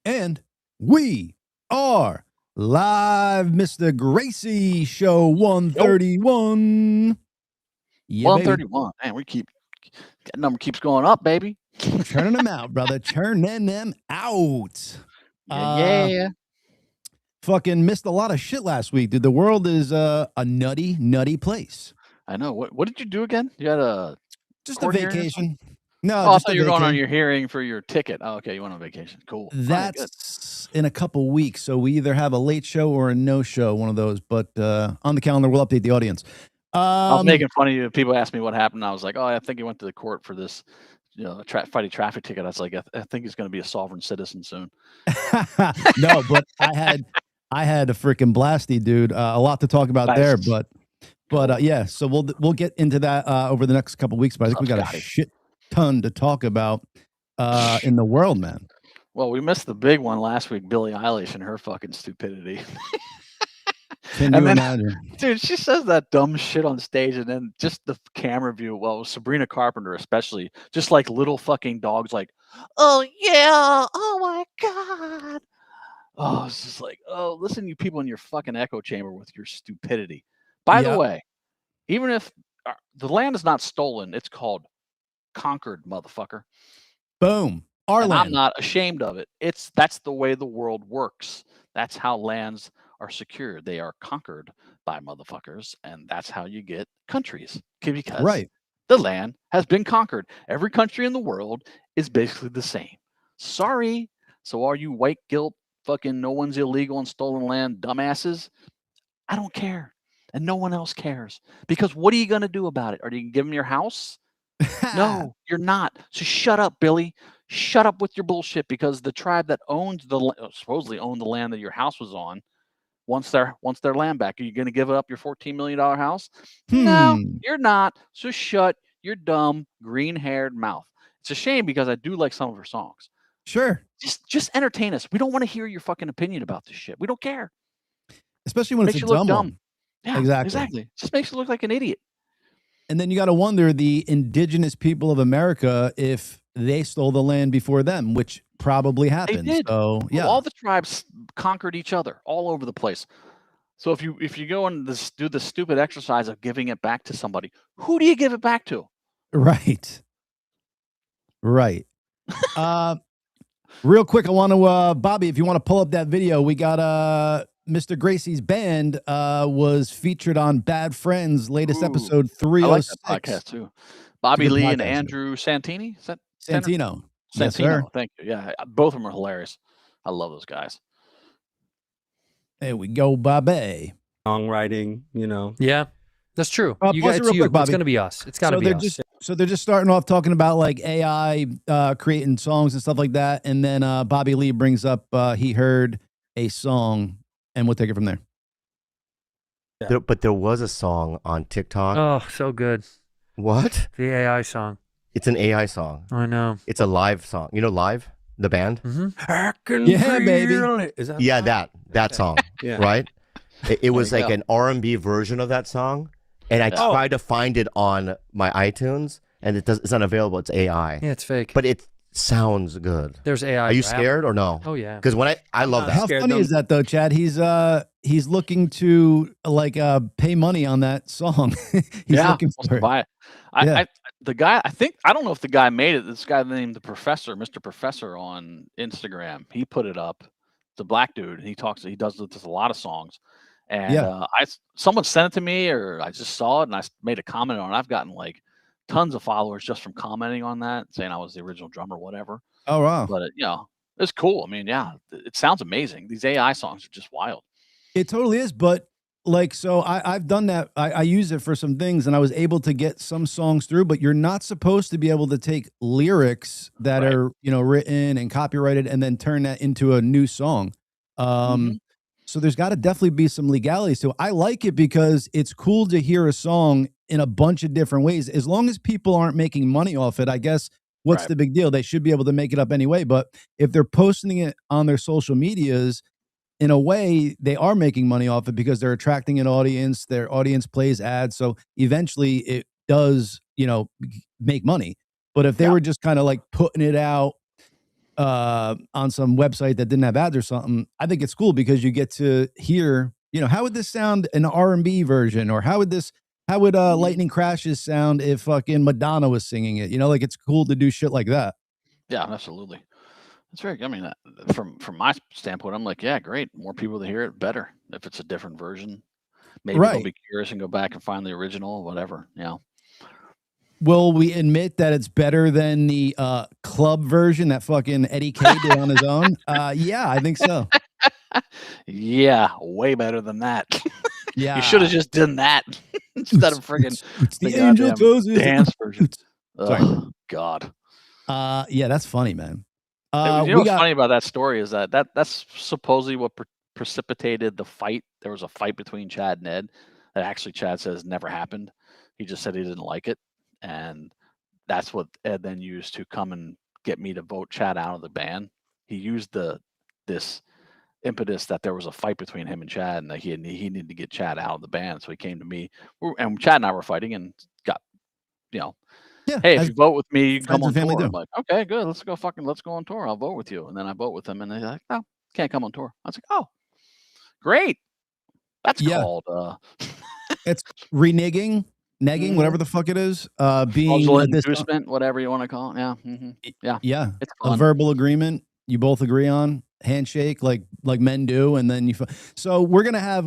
And we are live, Mr. Gracey Show 131. Yeah, 131. Man, that number keeps going up, baby. Churning them out, brother. Churning them out. Yeah. Fucking missed a lot of shit last week, dude. The world is a nutty, nutty place. I know. What did you do again? You had just a vacation. No, I thought you were going on your hearing for your ticket. Oh, okay, you went on vacation. Cool. That's in a couple weeks, so we either have a late show or a no show, one of those. But on the calendar, we'll update the audience. I was making fun of you. People asked me what happened. I was like, oh, I think he went to the court for this, fighting traffic ticket. I was like, I think he's going to be a sovereign citizen soon. No, but I had a freaking blasty, dude. A lot to talk about there, but yeah. So we'll get into that over the next couple weeks. But I think we got a shit ton to talk about in the world, man. Well, we missed the big one last week, Billie Eilish and her fucking stupidity. Can you imagine? Dude, she says that dumb shit on stage, and then just the camera view. Well, Sabrina Carpenter especially, just like little fucking dogs, like, oh yeah, oh my god. Oh, it's just like, oh, listen, you people in your fucking echo chamber with your stupidity. By the way, even if the land is not stolen, it's called conquered, motherfucker. Boom. Our land. I'm not ashamed of it. That's the way the world works. That's how lands are secured. They are conquered by motherfuckers, and that's how you get countries. Because the land has been conquered. Every country in the world is basically the same. Sorry. So are you white guilt, fucking no one's illegal and stolen land dumbasses? I don't care. And no one else cares. Because what are you going to do about it? Are you going to give them your house? No, you're not. So shut up, Billy. Shut up with your bullshit, because the tribe that supposedly owned the land that your house was on wants their land back. Are you going to give up your $14 million house? No, you're not. So shut your dumb green-haired mouth. It's a shame, because I do like some of her songs. Sure. Just entertain us. We don't want to hear your fucking opinion about this shit. We don't care. Especially when it's a dumb one. Yeah, exactly. Just makes you look like an idiot. And then you got to wonder, the indigenous people of America, if they stole the land before them, which probably happened. They did. So yeah, all the tribes conquered each other all over the place. So if you go and do the stupid exercise of giving it back to somebody, who do you give it back to? Right. Real quick, I want to Bobby, if you want to pull up that video, we got Mr. Gracey's band was featured on Bad Friends' latest episode 306. I like that podcast too. Bobby Lee and Andrew Santini. Is that Santino? Santino. Yes, sir. Thank you. Yeah, both of them are hilarious. I love those guys. There we go, Bobby. Songwriting, Yeah, that's true. You guys, it's going to be us. It's got to be us. So they're just starting off talking about like AI creating songs and stuff like that, and then Bobby Lee brings up he heard a song. And we'll take it from there. But there was a song on TikTok. Oh, so good. What? The AI song. It's an AI song. I know. It's a live song. You know Live? The band? Mm-hmm. I can baby. Is that that song, right? It was like an R&B version of that song. And I tried to find it on my iTunes, and it's not available. It's AI. Yeah, it's fake. But it sounds good. There's AI. Are you scared or no? Oh yeah. Because when I love that. How funny is that though, Chad? He's looking to pay money on that song. He's looking for it. Buy it. The guy, I don't know if the guy made it. This guy named the Professor, Mr. Professor on Instagram. He put it up. It's a black dude. And he does a lot of songs. And someone sent it to me, or I just saw it and I made a comment on it. I've gotten like tons of followers just from commenting on that, saying I was the original drummer, whatever. Oh wow! But it's cool. I mean, it sounds amazing. These AI songs are just wild. It totally is. But so I've done that. I use it for some things, and I was able to get some songs through. But you're not supposed to be able to take lyrics that are written and copyrighted and then turn that into a new song. So there's got to definitely be some legalities to it. I like it because it's cool to hear a song in a bunch of different ways. As long as people aren't making money off it, I guess what's the big deal? They should be able to make it up anyway. But if they're posting it on their social medias, in a way, they are making money off it because they're attracting an audience. Their audience plays ads. So eventually it does, make money. But if they were just kind of like putting it out on some website that didn't have ads or something, I think it's cool because you get to hear, how would this sound in an R&B version? Or how would Lightning Crashes sound if fucking Madonna was singing it? Like it's cool to do shit like that. Yeah, absolutely. It's very, I mean, from my standpoint, I'm like, yeah, great. More people to hear it, better. If it's a different version, maybe they'll be curious and go back and find the original, whatever, Will we admit that it's better than the club version that fucking Eddie K did on his own? Yeah, I think so. Yeah, way better than that. Yeah, you should have just done that instead of friggin' it's the Angel Toes dance version. Oh God. Yeah, that's funny, man. What's funny about that story is that's supposedly what precipitated the fight. There was a fight between Chad and Ed that actually Chad says never happened. He just said he didn't like it, and that's what Ed then used to come and get me to vote Chad out of the band. He used this impetus that there was a fight between him and Chad, and that he needed to get Chad out of the band. So he came to me, and Chad and I were fighting, and got hey, if you vote with me, you can come on tour. I'm like, okay, good. Let's go on tour. I'll vote with you. And then I vote with them, and they're like, no, can't come on tour. I was like, oh, great. That's called it's reneging, whatever the fuck it is. Being inducement, whatever you want to call it. Yeah. Mm-hmm. Yeah. It's a verbal agreement you both agree on, handshake like men do, and then so we're gonna have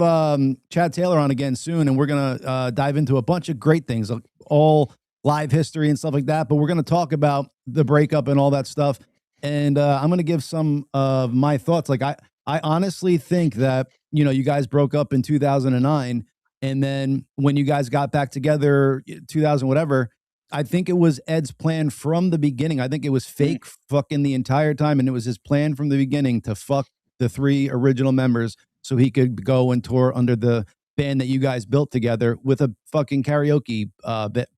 Chad Taylor on again soon, and we're gonna dive into a bunch of great things, like all live history and stuff like that, but we're going to talk about the breakup and all that stuff. And I'm going to give some of my thoughts. Like I honestly think that, you guys broke up in 2009. And then when you guys got back together, 2000, whatever, I think it was Ed's plan from the beginning. I think it was fake fucking the entire time. And it was his plan from the beginning to fuck the 3 original members so he could go and tour under the band that you guys built together with a fucking karaoke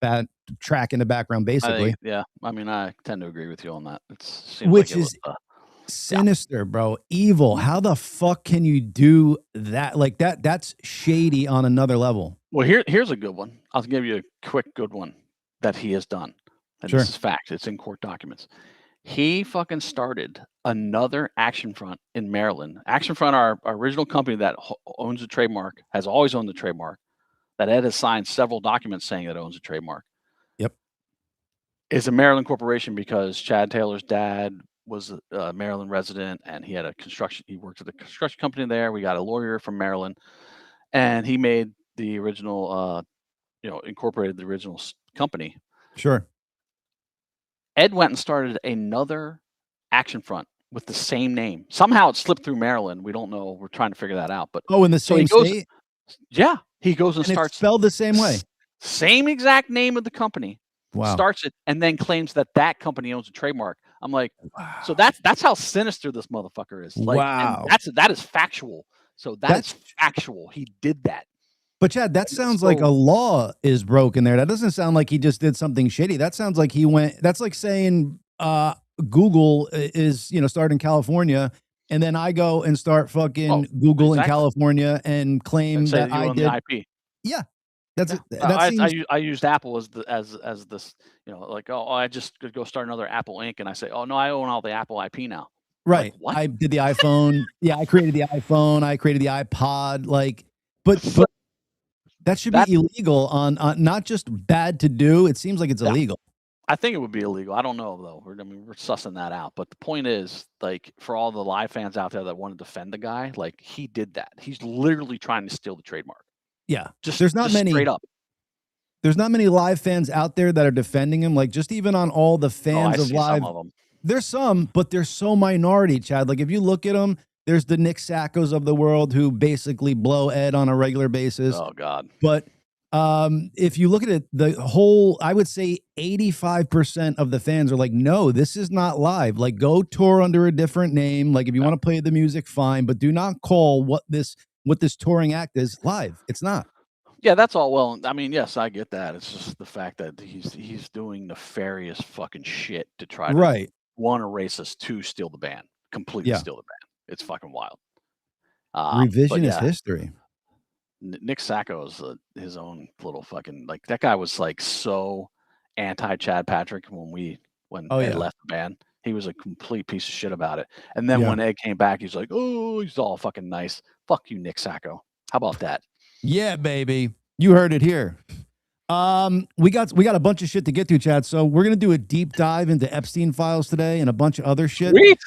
bad track in the background, basically. I mean, I tend to agree with you on that. Which is sinister, bro. Evil. How the fuck can you do that? Like that's shady on another level. Well, here's a good one. I'll give you a quick good one that he has done. And this is fact. It's in court documents. He fucking started another Action Front in Maryland. Action Front, our original company that owns the trademark, has always owned the trademark, that Ed has signed several documents saying that it owns a trademark. Yep. Is a Maryland corporation because Chad Taylor's dad was a Maryland resident, and he worked at a construction company there. We got a lawyer from Maryland, and he made the original, incorporated the original company. Sure. Ed went and started another Action Front with the same name. Somehow it slipped through Maryland. We don't know. We're trying to figure that out. But in the same state? Yeah. He goes and starts. It's spelled the same way. Same exact name of the company. Wow. Starts it and then claims that company owns a trademark. I'm like, wow. So that's how sinister this motherfucker is. Like, wow. That is factual. So that's factual. He did that. But Chad, that sounds like a law is broken there. That doesn't sound like he just did something shitty. That sounds like he went. That's like saying Google is starting in California, and then I go and start fucking Google in California and claim that I did. The IP. Yeah, that's it. I used Apple as this. Like I just could go start another Apple Inc. and I say, oh no, I own all the Apple IP now. Right. Like, what? I did the iPhone. Yeah, I created the iPhone. I created the iPod. Like, but that should be illegal on not just bad to do. It seems like it's illegal. I think it would be illegal. I don't know though. We're sussing that out. But the point is, like, for all the live fans out there that want to defend the guy, like, he did that. He's literally trying to steal the trademark. Yeah. There's not many straight up. There's not many live fans out there that are defending him. Like, just even on all the fans of live. Some of them. There's some, but they're so minority, Chad. Like, if you look at them, there's the Nick Sackos of the world who basically blow Ed on a regular basis. Oh, God. But if you look at it, the whole, I would say 85% of the fans are like, no, this is not live. Like, go tour under a different name. Like, if you want to play the music, fine. But do not call what this touring act is live. It's not. Yeah, that's all well. I mean, yes, I get that. It's just the fact that he's doing nefarious fucking shit to try to one, erase us, two, steal the band, completely steal the band. It's fucking wild. Revisionist history. Nick Sacco is his own little fucking, like, that guy was like so anti Chad Patrick when Ed left the band. He was a complete piece of shit about it. And then when Ed came back, he's like, oh, he's all fucking nice. Fuck you, Nick Sacco. How about that? Yeah, baby. You heard it here. We got a bunch of shit to get to, Chad. So we're gonna do a deep dive into Epstein files today and a bunch of other shit. Sweet.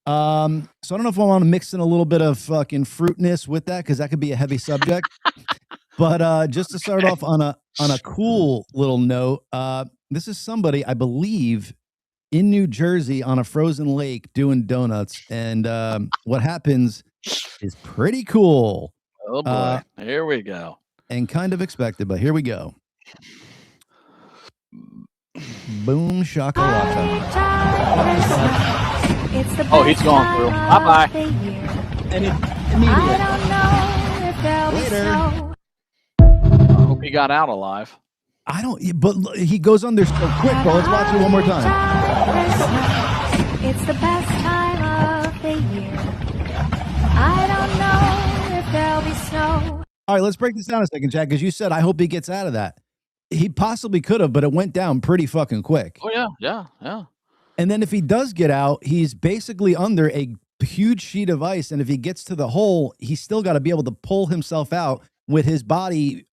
So I don't know if I want to mix in a little bit of fucking fruitness with that, because that could be a heavy subject. But just to start off on a cool little note, this is somebody, I believe, in New Jersey on a frozen lake doing donuts, and what happens is pretty cool. Oh boy, here we go. And kind of expected, but here we go. Boom shakalaka. Oh, he's going through. Bye-bye. Immediate. Later. I hope he got out alive. I don't, but he goes under so quick, bro. Let's watch it one more time. It's the best time of the year. I don't know if there'll be snow. All right, let's break this down a second, Jack, because you said, I hope he gets out of that. He possibly could have, but it went down pretty fucking quick. Oh, yeah. And then if he does get out, he's basically under a huge sheet of ice. And if he gets to the hole, he's still got to be able to pull himself out with his body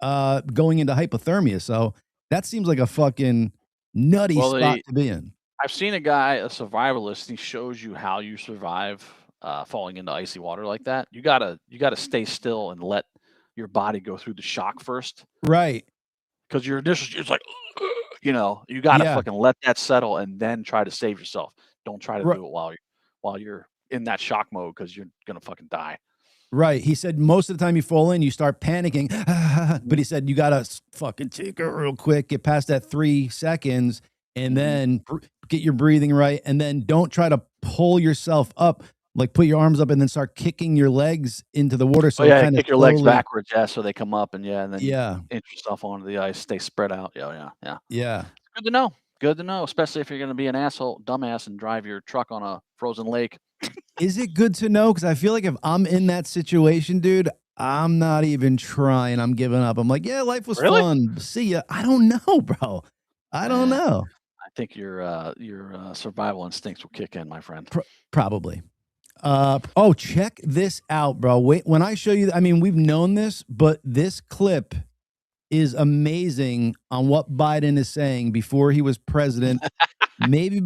going into hypothermia. So that seems like a fucking nutty spot to be in. I've seen a guy, a survivalist, he shows you how you survive falling into icy water like that. You gotta stay still and let your body go through the shock first. Right. Because your initial, it's like, you gotta fucking let that settle and then try to save yourself. Don't try to do it while you're in that shock mode, because you're gonna fucking die. Right. He said most of the time you fall in, you start panicking. But he said you gotta fucking take it real quick, get past that 3 seconds, and then get your breathing right, and then don't try to pull yourself up. Like, put your arms up and then start kicking your legs into the water. So kick your legs backwards, so they come up, and then inch yourself onto the ice, stay spread out. Yeah. Good to know. Good to know, especially if you're going to be an dumbass, and drive your truck on a frozen lake. Is it good to know? Because I feel like if I'm in that situation, dude, I'm not even trying. I'm giving up. I'm like, yeah, life was fun. See ya. I don't know, bro. I don't know. I think your survival instincts will kick in, my friend. Probably. Check this out, bro. Wait, when I show you, I mean, we've known this, but this clip is amazing on what Biden is saying before he was president. maybe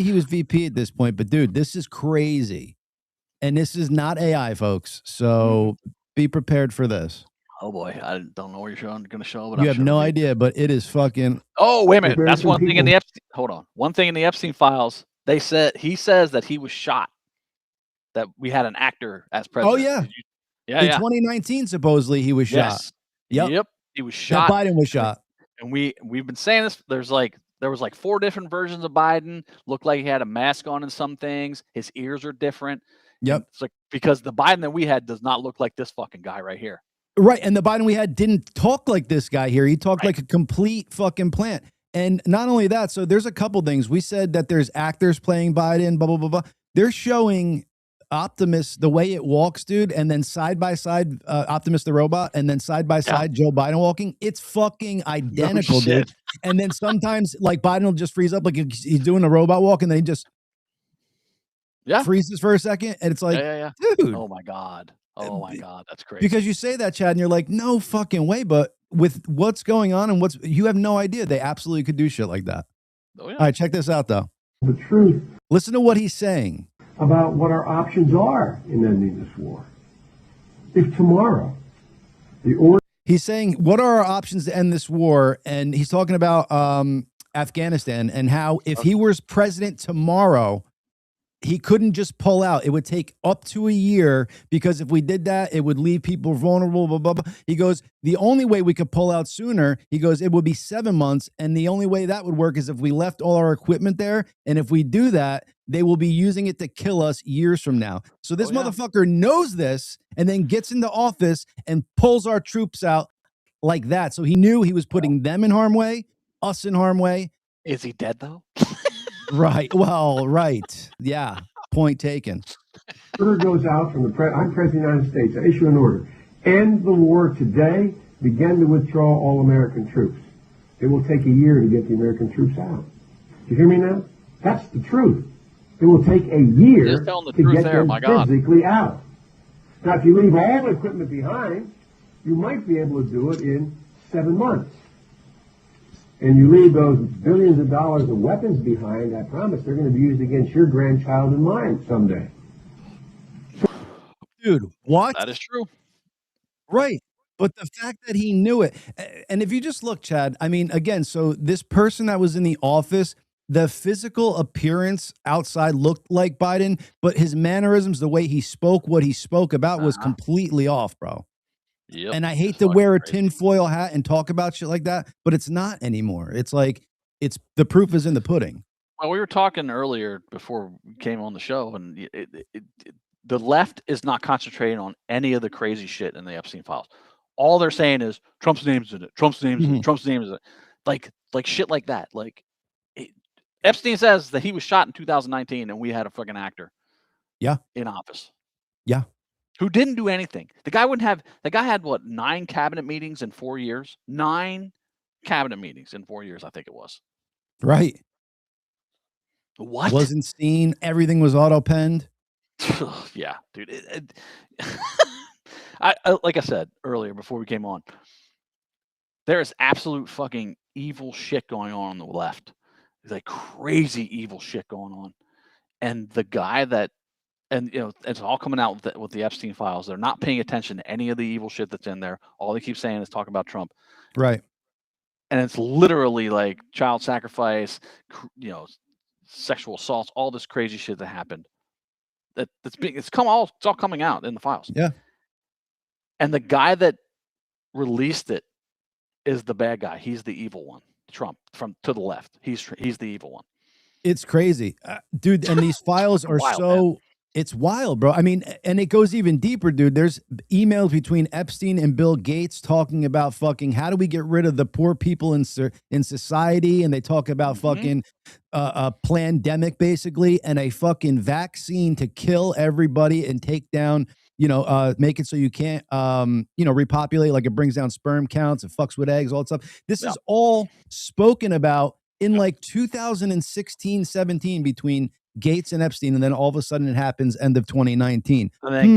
he was VP at this point, but dude, this is crazy. And this is not AI, folks. So be prepared for this. Oh boy, I don't know what you're going to show, but you have no idea, but it is fucking. Oh, wait a minute. That's one thing in the Epstein. Hold on. One thing in the Epstein files. He says that he was shot. That we had an actor as president. Oh yeah. In 2019, supposedly he was shot. Yep. He was shot. That Biden was shot. And we've been saying this. There was like 4 different versions of Biden. Looked like he had a mask on in some things. His ears are different. Yep. It's like, because the Biden that we had does not look like this fucking guy right here. Right. And the Biden we had didn't talk like this guy here. He talked like a complete fucking plant. And not only that, so there's a couple things. We said that there's actors playing Biden, blah, blah, blah, blah. They're showing Optimus, the way it walks, dude, and then side by side, Optimus the robot, and then side by side, Joe Biden walking. It's fucking identical, dude. And then sometimes, like, Biden will just freeze up, like he's doing a robot walk, and then he just freezes for a second, and it's like, dude, oh my god, that's crazy. Because you say that, Chad, and you're like, no fucking way. But with what's going on and you have no idea, they absolutely could do shit like that. Oh, yeah. All right, check this out though. The truth. Listen to what he's saying about what our options are in ending this war. If tomorrow, he's saying, what are our options to end this war? And he's talking about Afghanistan, and how if he was president tomorrow, he couldn't just pull out. It would take up to a year, because if we did that, it would leave people vulnerable, blah, blah, blah. He goes, the only way we could pull out sooner, he goes, it would be 7 months. And the only way that would work is if we left all our equipment there. And if we do that, they will be using it to kill us years from now. So this motherfucker knows this, and then gets into office and pulls our troops out like that. So he knew he was putting them in harm's way, us in harm's way. Is he dead though? Right. Well, right. Yeah. Point taken. Order goes out from I'm President of the United States. I issue an order. End the war today. Begin to withdraw all American troops. It will take a year to get the American troops out. Do you hear me now? That's the truth. It will take a year to get them physically out. Now, if you leave all the equipment behind, you might be able to do it in 7 months. And you leave those billions of dollars of weapons behind, I promise they're going to be used against your grandchild and mine someday. Dude, what? That is true. Right. But the fact that he knew it, and if you just look, Chad, I mean, again, so this person that was in the office, the physical appearance outside looked like Biden, but his mannerisms, the way he spoke, what he spoke about was completely off, bro. Yep. And I hate to wear a tinfoil hat and talk about shit like that, but it's not anymore. It's like, the proof is in the pudding. Well, we were talking earlier before we came on the show, and the left is not concentrating on any of the crazy shit in the Epstein files. All they're saying is Trump's name's in it. Trump's name's in it. Trump's name is in it. Like shit like that. Like Epstein says that he was shot in 2019, and we had a fucking actor. Yeah. In office. Yeah. Who didn't do anything. The guy had what, 9 cabinet meetings in 4 years? 9 cabinet meetings in 4 years, I think it was. Right. What? Wasn't seen. Everything was auto-penned. Yeah, dude. I like I said earlier before we came on, there is absolute fucking evil shit going on the left. There's like crazy evil shit going on. And the guy that, and it's all coming out with the Epstein files. They're not paying attention to any of the evil shit that's in there. All they keep saying is talking about Trump. Right. And it's literally like child sacrifice, sexual assaults, all this crazy shit that happened. It's all coming out in the files. Yeah. And the guy that released it is the bad guy. He's the evil one. Trump to the left. He's the evil one. It's crazy, dude. And these files are wild, it's wild, bro. I mean, and it goes even deeper, dude. There's emails between Epstein and Bill Gates talking about fucking how do we get rid of the poor people in society, and they talk about fucking a pandemic basically, and a fucking vaccine to kill everybody and take down, make it so you can't, repopulate, like it brings down sperm counts, it fucks with eggs, all that stuff. This is all spoken about in like 2016, 17 between Gates and Epstein, and then all of a sudden it happens end of 2019. And then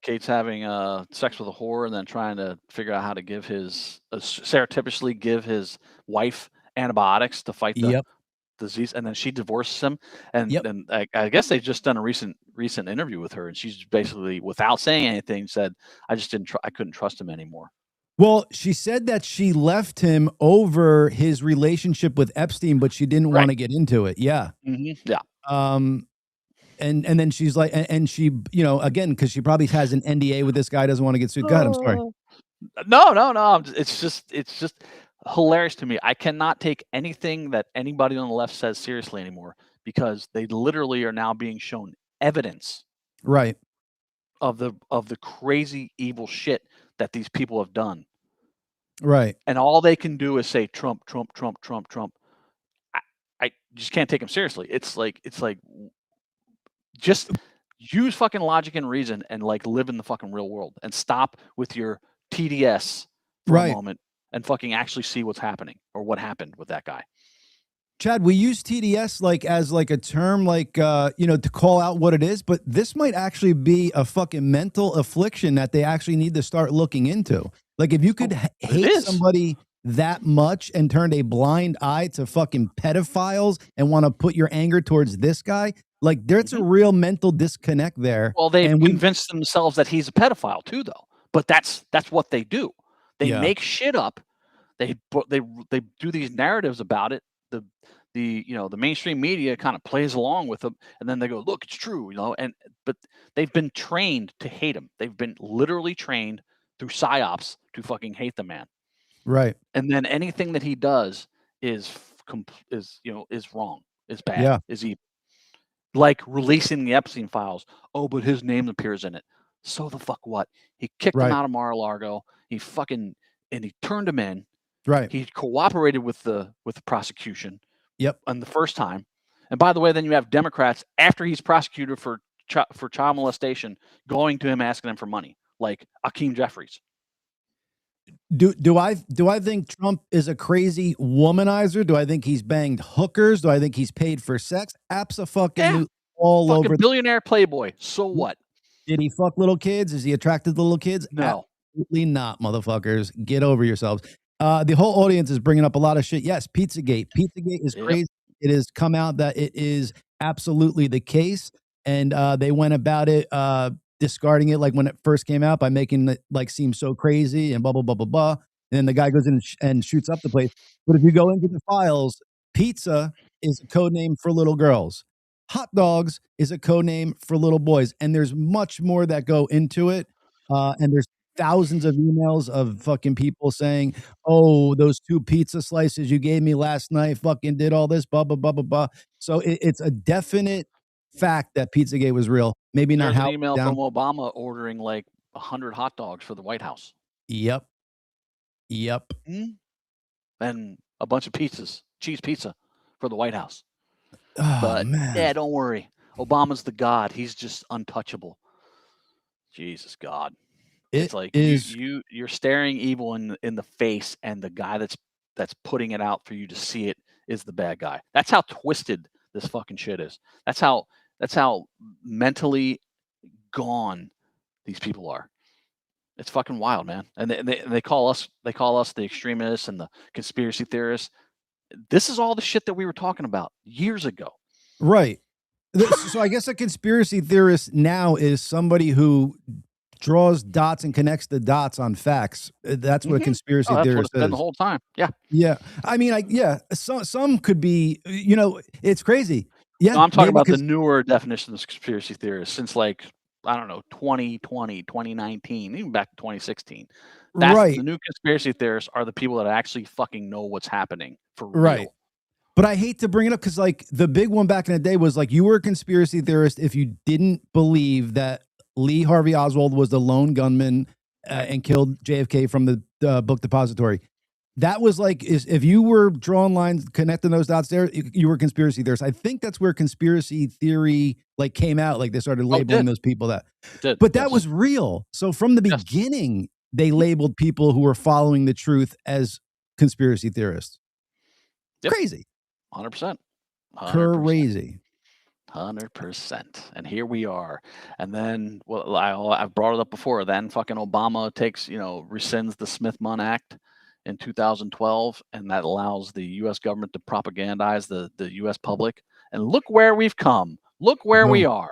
Gates having sex with a whore, and then trying to figure out how to give surreptitiously give his wife antibiotics to fight the disease, and then she divorces him. And then I guess they've just done a recent interview with her, and she's basically, without saying anything, said, "I just I couldn't trust him anymore." Well, she said that she left him over his relationship with Epstein, but she didn't want to get into it. Yeah. Yeah. And then she's like, and she, again, because she probably has an NDA with this guy, doesn't want to get sued. God, I'm sorry. No. It's just hilarious to me. I cannot take anything that anybody on the left says seriously anymore, because they literally are now being shown evidence, right, of the crazy evil shit that these people have done. Right. And all they can do is say Trump, Trump, Trump, Trump, Trump. I just can't take them seriously. It's like just use fucking logic and reason, and like live in the fucking real world, and stop with your TDS for a moment and fucking actually see what's happening, or what happened with that guy. Chad, we use TDS like as like a term, like, to call out what it is, but this might actually be a fucking mental affliction that they actually need to start looking into. Like, if you could hate somebody that much and turned a blind eye to fucking pedophiles and want to put your anger towards this guy, like there's a real mental disconnect there. Well, they've convinced themselves that he's a pedophile too, though. But that's what they do. They make shit up. They do these narratives about it. The mainstream media kind of plays along with them, and then they go, look, it's true, but they've been trained to hate him. They've been literally trained through psyops to fucking hate the man. Right. And then anything that he does is wrong, is bad, is evil. Like releasing the Epstein files. Oh, but his name appears in it. So the fuck what? He kicked him out of Mar-a-Lago. He fucking and he turned him in. Right. He cooperated with the prosecution. Yep. On the first time. And by the way, then you have Democrats after he's prosecuted for child molestation going to him asking him for money, like Hakeem Jeffries. Do I think Trump is a crazy womanizer? Do I think he's banged hookers? Do I think he's paid for sex? Abso-fucking all fucking over. Billionaire playboy. So what? Did he fuck little kids? Is he attracted to little kids? No. Absolutely not, motherfuckers. Get over yourselves. The whole audience is bringing up a lot of shit. Yes, Pizzagate. Pizzagate is crazy. It has come out that it is absolutely the case. And they went about it discarding it like when it first came out by making it like seem so crazy and blah, blah, blah, blah, blah. And then the guy goes in and shoots up the place. But if you go into the files, pizza is a code name for little girls. Hot dogs is a code name for little boys. And there's much more that go into it. And there's thousands of emails of fucking people saying, oh, those 2 pizza slices you gave me last night fucking did all this, blah, blah, blah, blah, blah. So it's a definite fact that Pizzagate was real. Maybe not how. There's an email from Obama ordering like 100 hot dogs for the White House. Yep. And a bunch of pizzas, cheese pizza for the White House. Oh, but man. yeah, don't worry. Obama's the god. He's just untouchable. Jesus God. It's like you're staring evil in the face, and the guy that's putting it out for you to see it is the bad guy. That's how twisted this fucking shit is. That's how mentally gone these people are. It's fucking wild, man. And they call us the extremists and the conspiracy theorists. This is all the shit that we were talking about years ago. Right. So I guess a conspiracy theorist now is somebody who draws dots and connects the dots on facts. That's what a conspiracy theorist is. Been the whole time. Yeah. Yeah. I mean, some could be, it's crazy. Yeah. No, I'm talking about the newer definition of conspiracy theorists since like, I don't know, 2020, 2019, even back to 2016. That's right. The new conspiracy theorists are the people that actually fucking know what's happening for real. Right. But I hate to bring it up because like the big one back in the day was like you were a conspiracy theorist if you didn't believe that Lee Harvey Oswald was the lone gunman and killed JFK from the book depository. That was like, if you were drawing lines, connecting those dots there, you were a conspiracy theorist. I think that's where conspiracy theory like came out. Like they started labeling those people that. But that was real. So from the beginning, they labeled people who were following the truth as conspiracy theorists. Yep. Crazy. 100%. Crazy. 100%. And here we are. And then, well, I've brought it up before. Then fucking Obama rescinds the Smith-Munn Act in 2012, and that allows the U.S. government to propagandize the U.S. public. And look where we've come. Look where we are.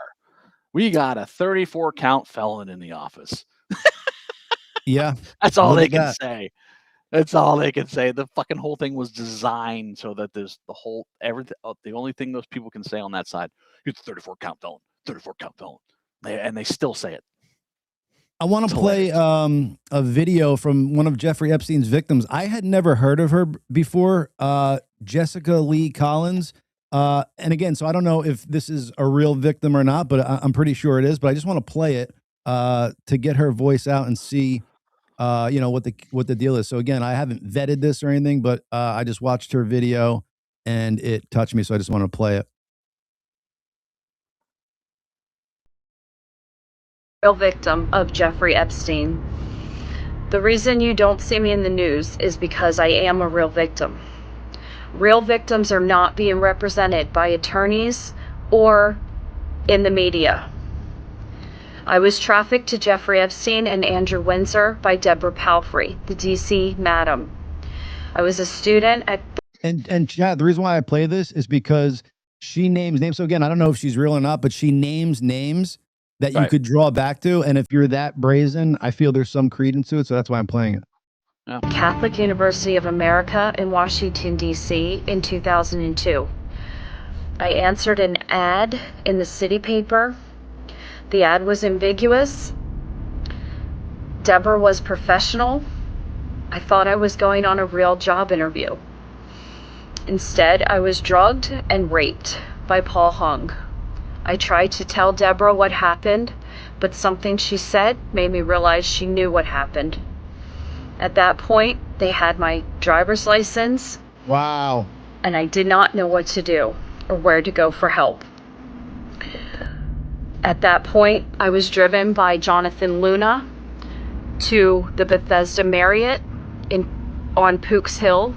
We got a 34 count felon in the office. Yeah. That's all they can say. That's all they can say. The fucking whole thing was designed so that there's everything. The only thing those people can say on that side, you're the 34 count felon, 34 count felon. And they still say it. I want to play a video from one of Jeffrey Epstein's victims. I had never heard of her before, Jessica Lee Collins. And again, so I don't know if this is a real victim or not, but I'm pretty sure it is. But I just want to play it to get her voice out and see what the deal is. So again, I haven't vetted this or anything, but I just watched her video and it touched me. So I just want to play it. Real victim of Jeffrey Epstein. The reason you don't see me in the news is because I am a real victim. Real victims are not being represented by attorneys or in the media. I was trafficked to Jeffrey Epstein and Andrew Windsor by Deborah Palfrey, the DC madam. I was a student at... And Chad, the reason why I play this is because she names names. So again, I don't know if she's real or not, but she names names that you could draw back to. And if you're that brazen, I feel there's some credence to it. So that's why I'm playing it. Yeah. Catholic University of America in Washington, D.C. in 2002. I answered an ad in the city paper. The ad was ambiguous. Deborah was professional. I thought I was going on a real job interview. Instead, I was drugged and raped by Paul Hung. I tried to tell Deborah what happened, but something she said made me realize she knew what happened. At that point, they had my driver's license. Wow. And I did not know what to do or where to go for help. At that point, I was driven by Jonathan Luna to the Bethesda Marriott on Pook's Hill,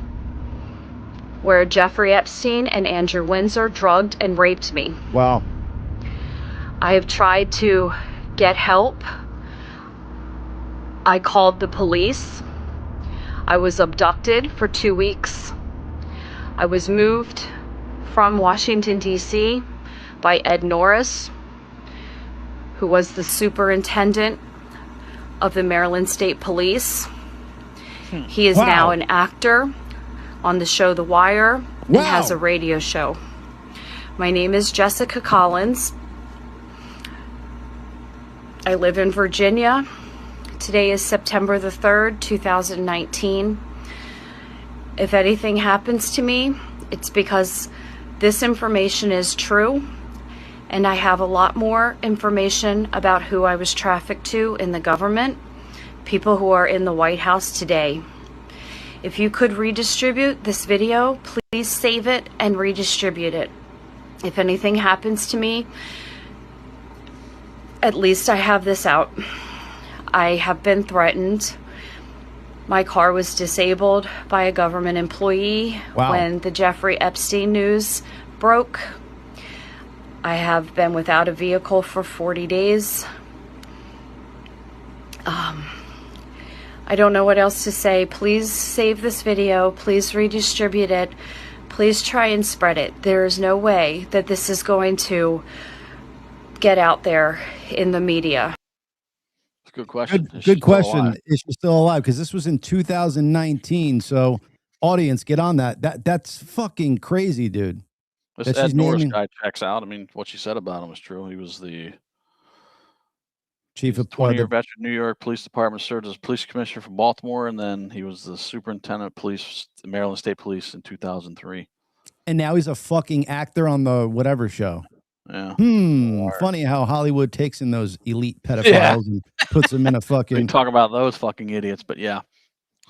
where Jeffrey Epstein and Andrew Windsor drugged and raped me. Wow. I have tried to get help. I called the police. I was abducted for 2 weeks. I was moved from Washington, D.C. by Ed Norris, who was the superintendent of the Maryland State Police. He is now an actor on the show The Wire and has a radio show. My name is Jessica Collins. I live in Virginia. Today is September the 3rd, 2019. If anything happens to me, it's because this information is true, and I have a lot more information about who I was trafficked to in the government, people who are in the White House today. If you could redistribute this video, please save it and redistribute it. If anything happens to me, at least I have this out. I have been threatened. My car was disabled by a government employee when the Jeffrey Epstein news broke. I have been without a vehicle for 40 days. I don't know what else to say. Please save this video. Please redistribute it. Please try and spread it. There is no way that this is going to get out there in the media. Good question. Good question. Is she still alive? Because this was in 2019. So, audience, get on that. That's fucking crazy, dude. This Ed Norris guy checks out. I mean, what she said about him was true. He was the chief of 20-year veteran, New York Police Department, served as police commissioner from Baltimore, and then he was the superintendent of police, Maryland State Police, in 2003. And now he's a fucking actor on the whatever show. Yeah. Funny how Hollywood takes in those elite pedophiles and puts them in a fucking. We talk about those fucking idiots, but yeah,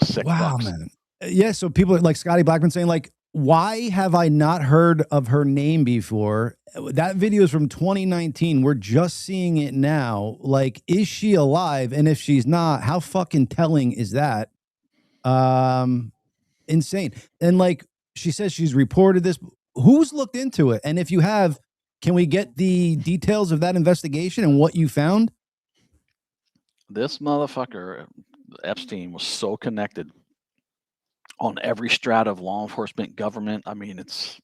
sick. Wow, man. Yeah. So people like Scotty Blackman saying like, why have I not heard of her name before? That video is from 2019. We're just seeing it now. Like, is she alive? And if she's not, how fucking telling is that? Insane. And like she says, she's reported this. Who's looked into it? And if you have, can we get the details of that investigation and what you found? This motherfucker, Epstein, was so connected on every strata of law enforcement, government. I mean, it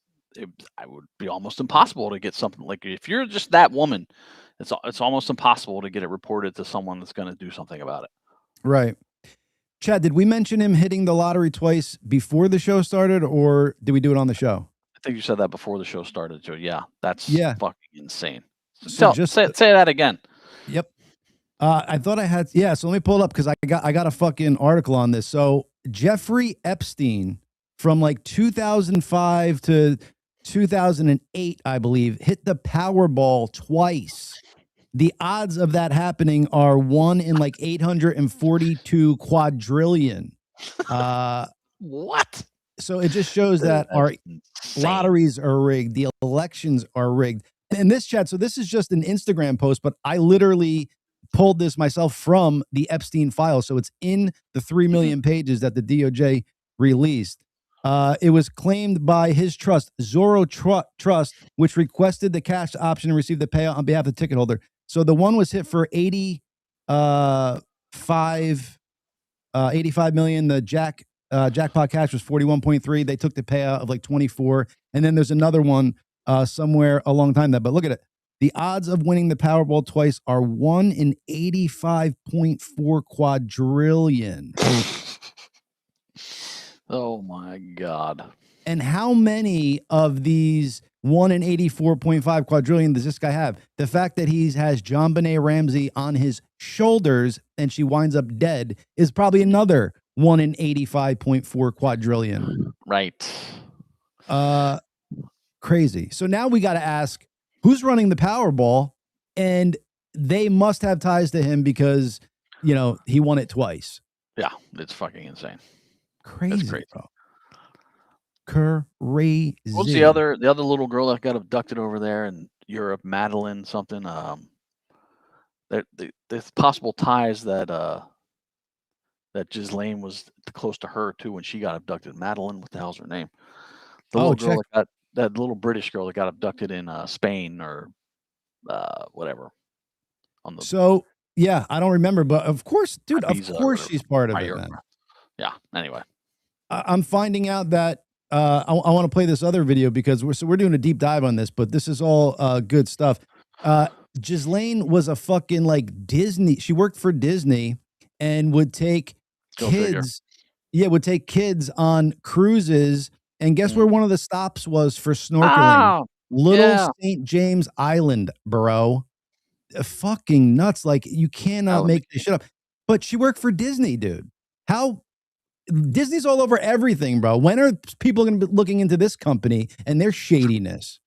would be almost impossible to get something like, if you're just that woman, it's almost impossible to get it reported to someone that's going to do something about it. Right. Chad, did we mention him hitting the lottery twice before the show started, or did we do it on the show? I think you said that before the show started, Joe. Yeah, that's fucking insane. So just say that again. Yep. I thought I had, so let me pull it up because I got a fucking article on this. So Jeffrey Epstein from like 2005 to 2008, I believe, hit the Powerball twice. The odds of that happening are 1 in like 842 quadrillion. What? So it just shows that our lotteries are rigged. The elections are rigged. And this, Chad, so this is just an Instagram post, but I literally pulled this myself from the Epstein file. So it's in the 3 million pages that the DOJ released. It was claimed by his trust, Zorro Trust, which requested the cash option and received the payout on behalf of the ticket holder. So the one was hit for 85 million. The jackpot cash was 41.3. They took the payout of like 24. And then there's another one somewhere a long time there. But look at it. The odds of winning the Powerball twice are 1 in 85.4 quadrillion. Oh my God. And how many of these 1 in 84.5 quadrillion does this guy have? The fact that he has JonBenet Ramsey on his shoulders and she winds up dead is probably another 1 in 85.4 quadrillion. Right. Crazy. So now we got to ask, who's running the Powerball? And they must have ties to him because, you know, he won it twice. Yeah, it's fucking insane. Crazy, it's crazy. Bro. Crazy. What's the other little girl that got abducted over there in Europe? Madeline something. There's possible ties that that Ghislaine was close to her too when she got abducted. Madeline, what the hell's her name? The little girl that little British girl that got abducted in Spain or whatever. So yeah, I don't remember, but of course, dude, of course she's part of it, man. Yeah. Anyway, I'm finding out that I want to play this other video because we're doing a deep dive on this, but this is all good stuff. Ghislaine was a fucking like Disney. She worked for Disney and would take kids. Yeah, would take kids on cruises. And guess where one of the stops was for snorkeling? Little St. James Island, bro. Fucking nuts. Like, you cannot make this shit up. But she worked for Disney, dude. How? Disney's all over everything, bro. When are people going to be looking into this company and their shadiness?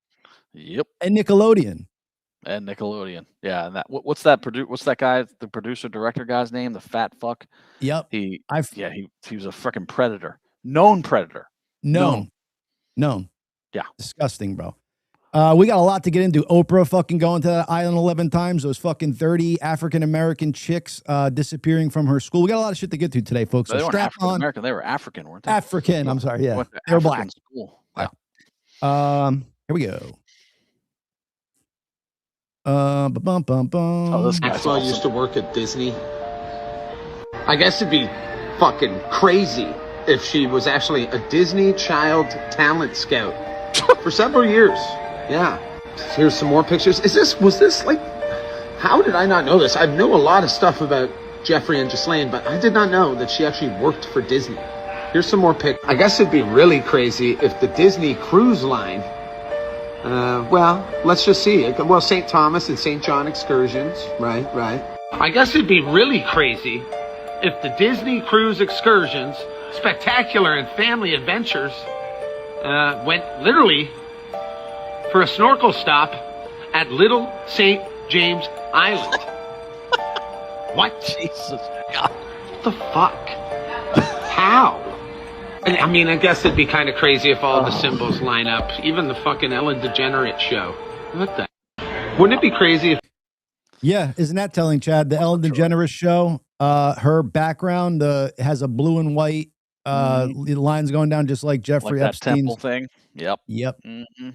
Yep. And Nickelodeon. Yeah, and that what's that guy, the producer director guy's name? The fat fuck. Yep. He was a freaking predator. Known predator. Known. Yeah. Disgusting, bro. We got a lot to get into. Oprah fucking going to that island 11 times. Those fucking 30 African-American chicks disappearing from her school. We got a lot of shit to get to today, folks. So strap on. American. They were African, weren't they? African. I'm sorry. Yeah. They were black. School. Wow. Here we go. This guy Maxwell used to work at Disney. I guess it'd be fucking crazy if she was actually a Disney child talent scout for several years. Yeah. Here's some more pictures. Was this like, how did I not know this? I know a lot of stuff about Jeffrey and Ghislaine, but I did not know that she actually worked for Disney. Here's some more pictures. I guess it'd be really crazy if the Disney Cruise Line, well, let's just see. Well, St. Thomas and St. John excursions, right. I guess it'd be really crazy if the Disney Cruise Excursions, Spectacular and Family Adventures, went literally for a snorkel stop at Little St. James Island. What? Jesus God. What the fuck? How? I mean, I guess it'd be kind of crazy if all the symbols line up. Even the fucking Ellen DeGeneres show. What the? Wouldn't it be crazy if... Yeah, isn't that telling, Chad? The Ellen DeGeneres show, her background has a blue and white lines going down just like Jeffrey Epstein's temple thing. Yep. Mm-hmm.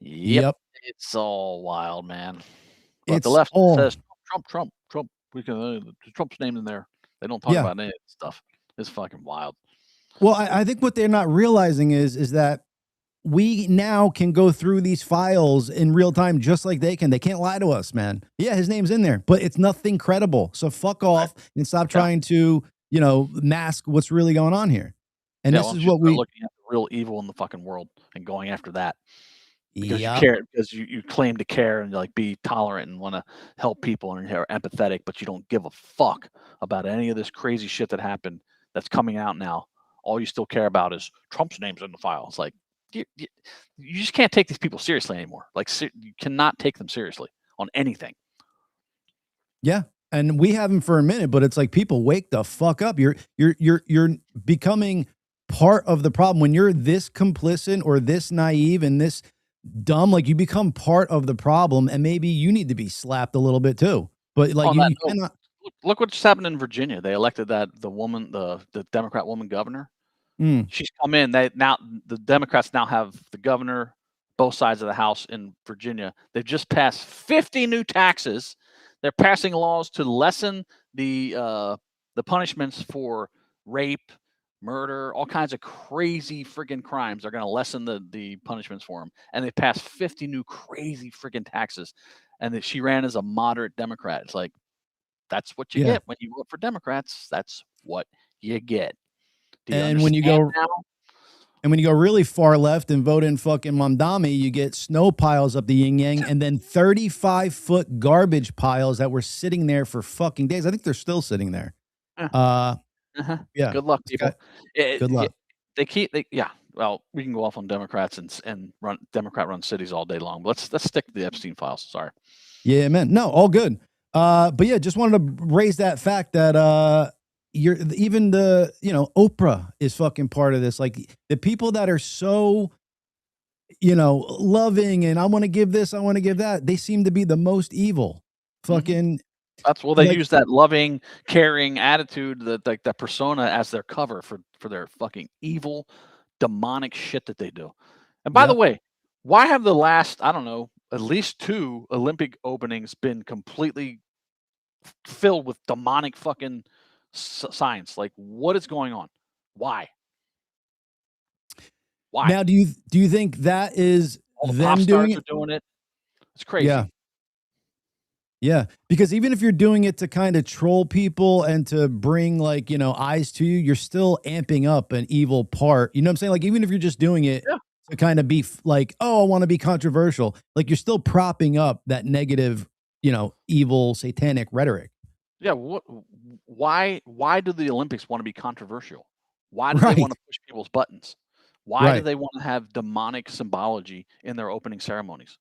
Yep. It's all wild, man. But the left says Trump. We can Trump's name in there. They don't talk about any of this stuff. It's fucking wild. Well, I think what they're not realizing is that we now can go through these files in real time just like they can. They can't lie to us, man. Yeah, his name's in there, but it's nothing credible. So fuck off and stop trying to, mask what's really going on here. And this is what we're looking at the real evil in the fucking world and going after that. Because you care, because you claim to care and like be tolerant and want to help people and are empathetic, but you don't give a fuck about any of this crazy shit that happened that's coming out now. All you still care about is Trump's name's in the file. It's like you just can't take these people seriously anymore. Like you cannot take them seriously on anything. Yeah, and we haven't for a minute, but it's like people wake the fuck up. You're becoming part of the problem when you're this complicit or this naive and this dumb. Like you become part of the problem, and maybe you need to be slapped a little bit too. But like you cannot. Look what just happened in Virginia. They elected the Democrat woman governor. She's come in. The Democrats now have the governor, both sides of the House in Virginia. They've just passed 50 new taxes. They're passing laws to lessen the punishments for rape, murder, all kinds of crazy friggin' crimes. They're going to lessen the punishments for them. And they passed 50 new crazy friggin' taxes. And she ran as a moderate Democrat. It's like, that's what you get when you vote for Democrats. That's what you get. And when you go really far left and vote in fucking Mamdani, you get snow piles up the yin yang and then 35-foot garbage piles that were sitting there for fucking days. I think they're still sitting there. Yeah. Good luck, people. Good luck. Well, we can go off on Democrats and run Democrat-run cities all day long. But let's stick to the Epstein files. Sorry. Yeah, man. No, all good. But yeah, just wanted to raise that fact that even the, Oprah is fucking part of this. Like the people that are so, loving and I want to give this, I want to give that. They seem to be the most evil. Fucking. That's they use that loving, caring attitude, that persona as their cover for their fucking evil, demonic shit that they do. And by the way, why have the last, I don't know, at least 2 Olympic openings been completely filled with demonic fucking signs? Like, what is going on? Why? Now, do you think that is all the them pop doing stars it? are doing it? It's crazy. Yeah, because even if you're doing it to kind of troll people and to bring eyes to you, you're still amping up an evil part. You know what I'm saying? Like even if you're just doing it to kind of be like, oh, I want to be controversial, like you're still propping up that negative, evil satanic rhetoric. Yeah, why do the Olympics want to be controversial? Why do they want to push people's buttons? Why do they want to have demonic symbology in their opening ceremonies?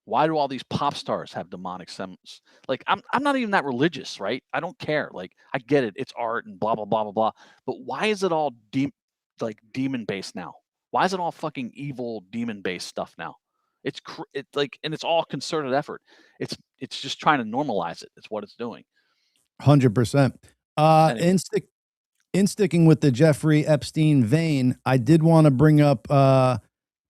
Why do all these pop stars have demonic symbols? Like, I'm not even that religious, right? I don't care. Like, I get it. It's art and blah, blah, blah, blah, blah. But why is it all demon-based now? Why is it all fucking evil demon-based stuff now? It's and it's all concerted effort. It's just trying to normalize it. It's what it's doing. 100%. In sticking with the Jeffrey Epstein vein, I did want to bring up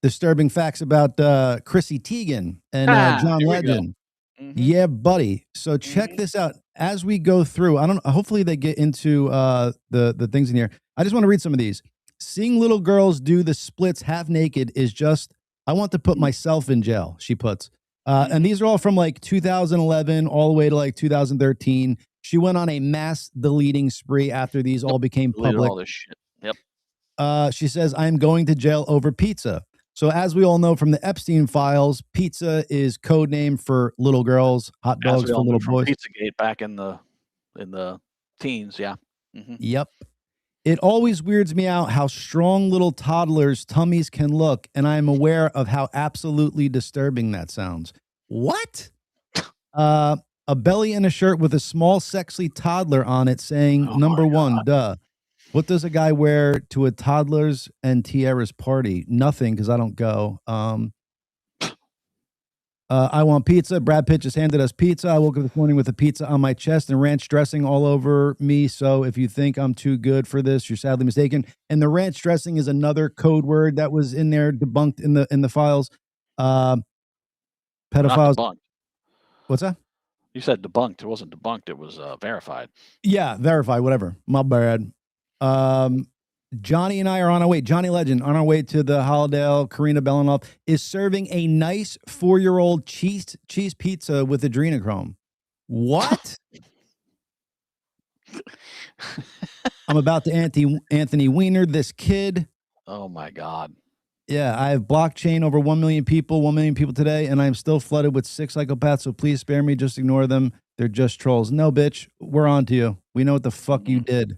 disturbing facts about Chrissy Teigen and John Legend. Yeah, buddy. So check this out as we go through. Hopefully they get into the things in here. I just want to read some of these. Seeing little girls do the splits half naked is just, I want to put myself in jail, she puts. And these are all from 2011 all the way to 2013. She went on a mass deleting spree after these all became public. All this shit. Yep. She says, I'm going to jail over pizza. So as we all know from the Epstein files, pizza is code name for little girls, hot dogs for little boys. Pizzagate back in the teens, yeah. Yep. It always weirds me out how strong little toddlers' tummies can look, and I am aware of how absolutely disturbing that sounds. What? A belly and a shirt with a small, sexy toddler on it saying, number one, duh. What does a guy wear to a toddler's and tiara's party? Nothing, because I don't go. I want pizza. Brad Pitt just handed us pizza. I woke up this morning with a pizza on my chest and ranch dressing all over me. So if you think I'm too good for this, you're sadly mistaken. And the ranch dressing is another code word that was in there, debunked in the files. Pedophiles. Not debunked. What's that? You said debunked. It wasn't debunked. It was verified. Yeah, verified. Whatever. My bad. Johnny and I are on our way. Johnny Legend on our way to the Holidale. Karina Belanoff is serving a nice 4-year-old cheese pizza with adrenochrome. What? I'm about to Anthony Weiner this kid. Oh my God. Yeah, I have blockchain over 1 million people, 1 million people today, and I'm still flooded with 6 psychopaths, so please spare me. Just ignore them. They're just trolls. No, bitch, we're on to you. We know what the fuck you did.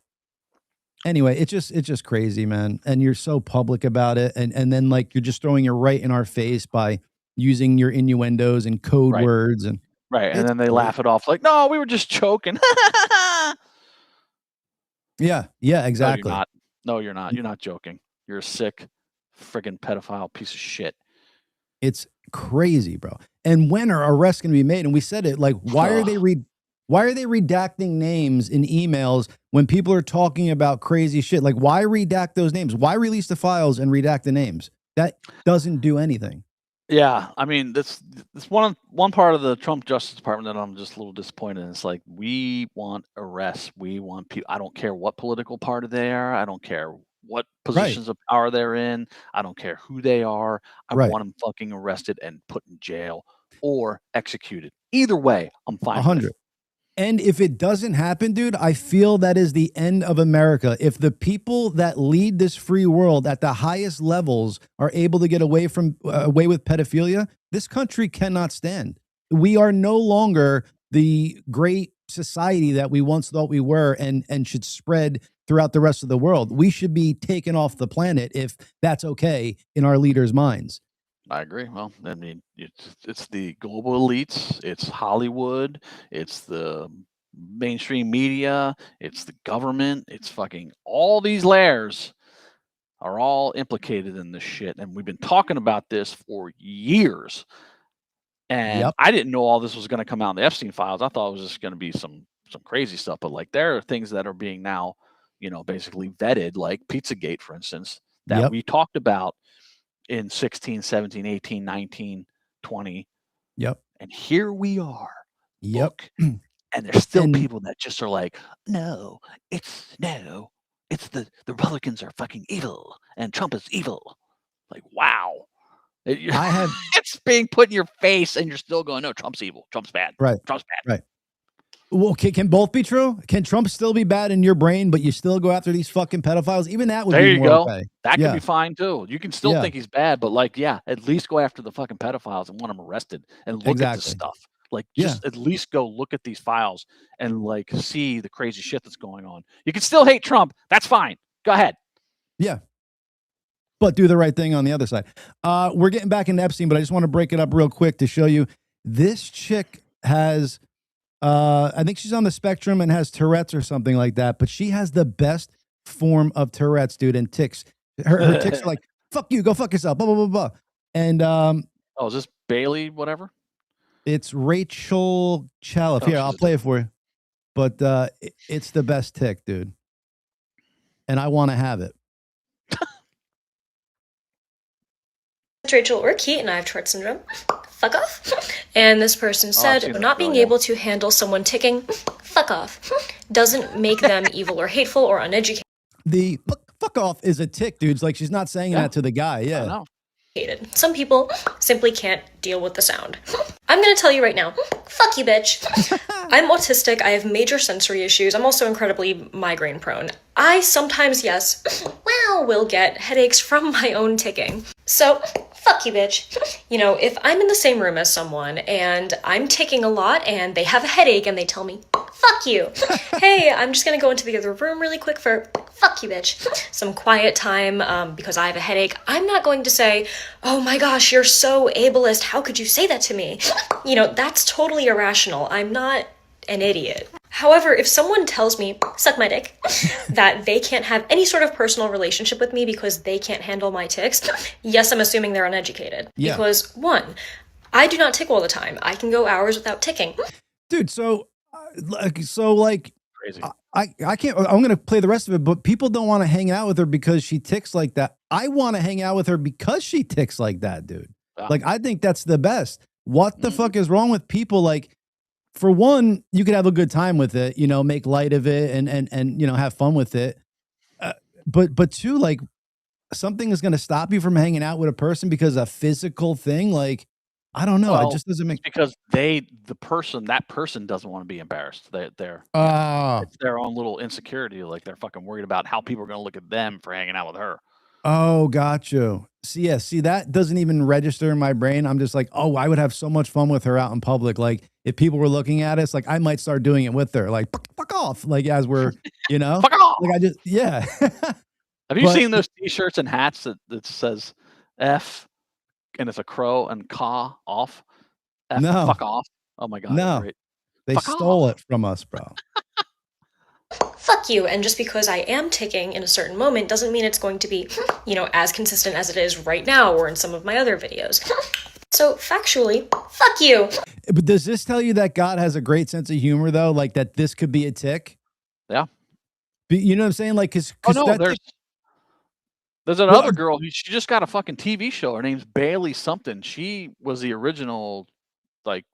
Anyway, it's just crazy, man. And you're so public about it. And then you're just throwing it right in our face by using your innuendos and code words. And and then they laugh it off like, no, we were just joking. Yeah, exactly. No, you're not. You're not joking. You're a sick, friggin' pedophile piece of shit. It's crazy, bro. And when are arrests going to be made? And we said it, why are they redacting names in emails when people are talking about crazy shit? Why redact those names? Why release the files and redact the names? That doesn't do anything. Yeah, I mean, this one part of the Trump Justice Department that I'm just a little disappointed in. It's like, we want arrests. We want people. I don't care what political party they are. I don't care what positions of power they're in. I don't care who they are. I want them fucking arrested and put in jail or executed. Either way, I'm fine. 100. And if it doesn't happen, dude, I feel that is the end of America. If the people that lead this free world at the highest levels are able to get away with pedophilia, this country cannot stand. We are no longer the great society that we once thought we were and should spread throughout the rest of the world. We should be taken off the planet if that's okay in our leaders' minds. I agree. Well, I mean, it's the global elites, it's Hollywood, it's the mainstream media, it's the government, it's fucking all these layers are all implicated in this shit. And we've been talking about this for years. And I didn't know all this was going to come out in the Epstein files. I thought it was just going to be some crazy stuff. But like there are things that are being now, basically vetted, like Pizzagate, for instance, that we talked about in 16, 17, 18, 19, 20. Yep. And here we are. Yep. Look, and there's still people that just are like, no, it's the Republicans are fucking evil and Trump is evil. Like, wow. It's being put in your face and you're still going, no, Trump's evil. Trump's bad. Right. Trump's bad. Right. Well, can both be true? Can Trump still be bad in your brain, but you still go after these fucking pedophiles? Even that would be more okay. That could be fine too. You can still think he's bad, but like, at least go after the fucking pedophiles and want them arrested and look at this stuff. Like, just at least go look at these files and like see the crazy shit that's going on. You can still hate Trump. That's fine. Go ahead. Yeah. But do the right thing on the other side. We're getting back into Epstein, but I just want to break it up real quick to show you. This chick has, I think she's on the spectrum and has Tourette's or something like that, but she has the best form of Tourette's, dude, and tics. Her tics are like, fuck you, go fuck yourself, blah, blah, blah, blah. And is this Bailey, whatever? It's Rachel Chalif. Here, I'll play it for you. But it's the best tic, dude. And I want to have it. Rachel or Kate, and I have Tourette syndrome. Fuck off. And this person said, not being able to handle someone ticking, fuck off, doesn't make them evil or hateful or uneducated. The fuck off is a tick, dude. It's like she's not saying that to the guy. Yeah. I know. Some people simply can't deal with the sound. I'm going to tell you right now, fuck you, bitch. I'm autistic. I have major sensory issues. I'm also incredibly migraine prone. I sometimes, will get headaches from my own ticking. So, fuck you, bitch. If I'm in the same room as someone and I'm ticking a lot and they have a headache and they tell me, fuck you. Hey, I'm just going to go into the other room really quick for fuck you, bitch. Some quiet time because I have a headache. I'm not going to say, oh my gosh, you're so ableist. How could you say that to me? That's totally irrational. I'm not an idiot. However, if someone tells me, suck my dick, that they can't have any sort of personal relationship with me because they can't handle my tics, yes, I'm assuming they're uneducated. Yeah. Because one, I do not tick all the time. I can go hours without ticking. Dude, so crazy. I can't, I'm going to play the rest of it, but people don't want to hang out with her because she ticks like that. I want to hang out with her because she ticks like that, dude. Wow. Like, I think that's the best. What the fuck is wrong with people? Like, for one, you could have a good time with it, make light of it and have fun with it. But two, like, something is going to stop you from hanging out with a person because a physical thing, like, I don't know. It just doesn't make because that person doesn't want to be embarrassed. It's their own little insecurity. Like they're fucking worried about how people are going to look at them for hanging out with her. Oh, got you. See, that doesn't even register in my brain. I'm just like, oh, I would have so much fun with her out in public. Like if people were looking at us, like I might start doing it with her. Like fuck off. Like as we're, fuck off. Like Have you seen those T-shirts and hats that says F? And it's a crow and caw off. No. Fuck off. Oh my God. No. They stole it from us, bro. Fuck you. And just because I am ticking in a certain moment doesn't mean it's going to be, as consistent as it is right now or in some of my other videos. So factually, fuck you. But does this tell you that God has a great sense of humor though? Like that this could be a tick? Yeah. You know what I'm saying? Like, cause there's another girl. She just got a fucking TV show. Her name's Bailey something. She was the original, like,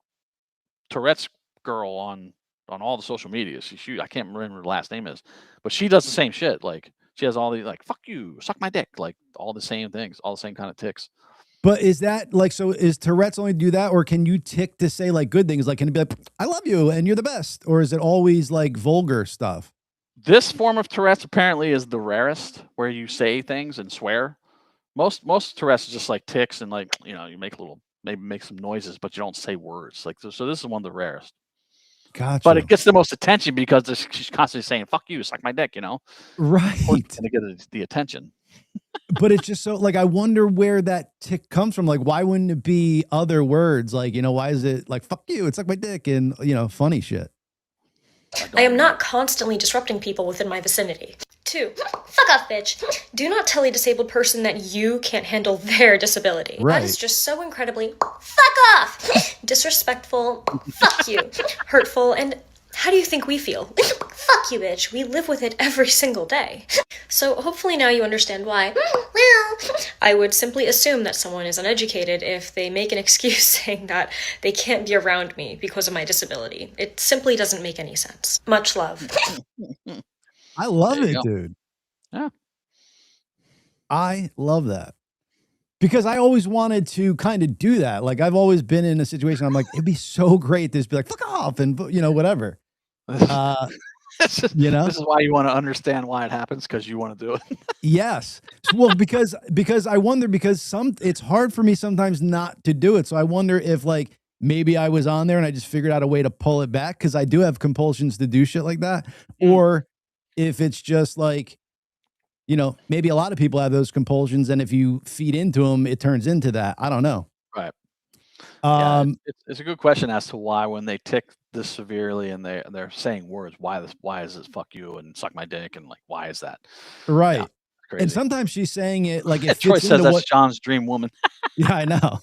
Tourette's girl on all the social media. I can't remember what her last name is, but she does the same shit. Like, she has all these, like, fuck you, suck my dick, like, all the same things, all the same kind of ticks. But is that, like, so is Tourette's only do that, or can you tick to say, like, good things? Like, can it be like, I love you, and you're the best? Or is it always, like, vulgar stuff? This form of Tourette's apparently is the rarest, where you say things and swear. Most Tourette's is just like ticks and like, you maybe make some noises, but you don't say words. Like so this is one of the rarest. Gotcha. But it gets the most attention because she's constantly saying "fuck you," suck my dick, Right. To get the attention. But it's just so like I wonder where that tick comes from. Like, why wouldn't it be other words? Like, why is it like "fuck you"? It's like my dick and funny shit. I am not constantly disrupting people within my vicinity. 2. Fuck off, bitch. Do not tell a disabled person that you can't handle their disability. That is just so incredibly fuck off, disrespectful, fuck you, hurtful, and how do you think we feel? Fuck you, bitch. We live with it every single day. So hopefully now you understand why. I would simply assume that someone is uneducated if they make an excuse saying that they can't be around me because of my disability. It simply doesn't make any sense. Much love. I love it, dude. Yeah. I love that. Because I always wanted to kind of do that. Like, I've always been in a situation, I'm like, it'd be so great to just be like, fuck off, and, you know, whatever. You know? This is why you want to understand why it happens, because you want to do it. Yes. Well, because I wonder, because it's hard for me sometimes not to do it. So I wonder if, like, maybe I was on there and I just figured out a way to pull it back, because I do have compulsions to do shit like that. Or if it's just like, you know, maybe a lot of people have those compulsions, and if you feed into them, it turns into that. I don't know. Right. Yeah, it's a good question as to why, when they tick this severely and they're saying words, why is this fuck you and suck my dick, and like, why is that? Right. Yeah, and sometimes she's saying it like it Troy fits says into that's John's dream woman. Yeah, I know.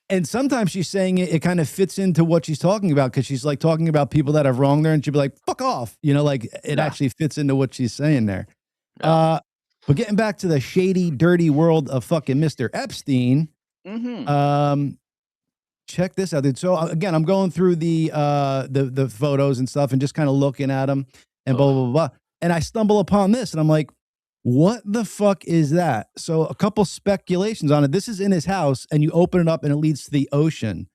And sometimes she's saying it kind of fits into what she's talking about, because she's like talking about people that have wronged her, and she'd be like, fuck off. You know, like it actually fits into what she's saying there. But getting back to the shady, dirty world of fucking Mr. Epstein, check this out, dude. So again, I'm going through the photos and stuff, and just kind of looking at them, and blah, blah, blah, blah. And I stumble upon this, and I'm like, what the fuck is that? So a couple speculations on it. This is in his house, and you open it up, and it leads to the ocean.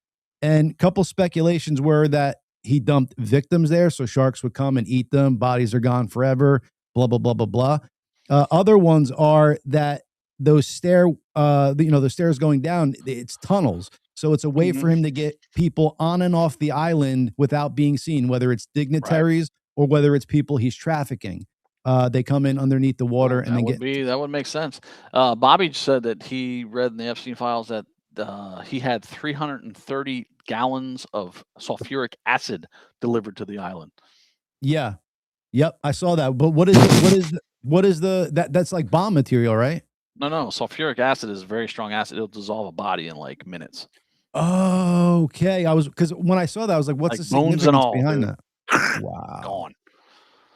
And a couple speculations were that he dumped victims there, so sharks would come and eat them. Bodies are gone forever. Blah, blah, blah, blah, blah. Other ones are that those the stairs going down, it's tunnels. So it's a way for him to get people on and off the island without being seen, whether it's dignitaries or whether it's people he's trafficking. They come in underneath the water and then that would make sense. Bobby said that he read in the Epstein files that he had 330 gallons of sulfuric acid delivered to the island. Yeah. Yep. I saw that. But that's like bomb material, right? No. Sulfuric acid is a very strong acid. It'll dissolve a body in like minutes. Okay. Because when I saw that, I was like, what's like the significance and all, behind dude. that? Wow. Gone.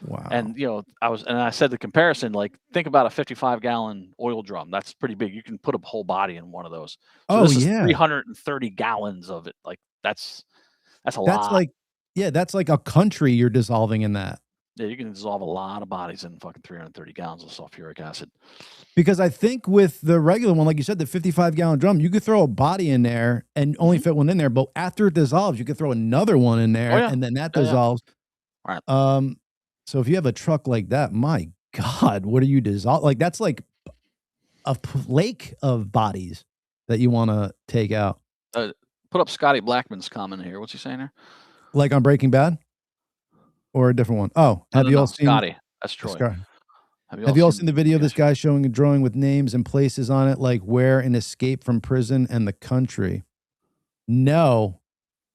Wow. And you know, I said the comparison, like, think about a 55-gallon oil drum. That's pretty big. You can put a whole body in one of those. So this is 330 gallons of it. Like that's a lot. That's like a country you're dissolving in that. Yeah, you can dissolve a lot of bodies in fucking 330 gallons of sulfuric acid. Because I think with the regular one, like you said, the 55-gallon drum, you could throw a body in there and only fit one in there. But after it dissolves, you could throw another one in there, and then that dissolves. Yeah. Right. So if you have a truck like that, my God, what are you dissolve? Like that's like a lake of bodies that you want to take out. Put up Scotty Blackman's comment here. What's he saying here? Like on Breaking Bad? Or a different one? Oh, have you all seen Scotty? That's Troy. Have you all seen the video of this guy showing a drawing with names and places on it, like where an escape from prison and the country? No,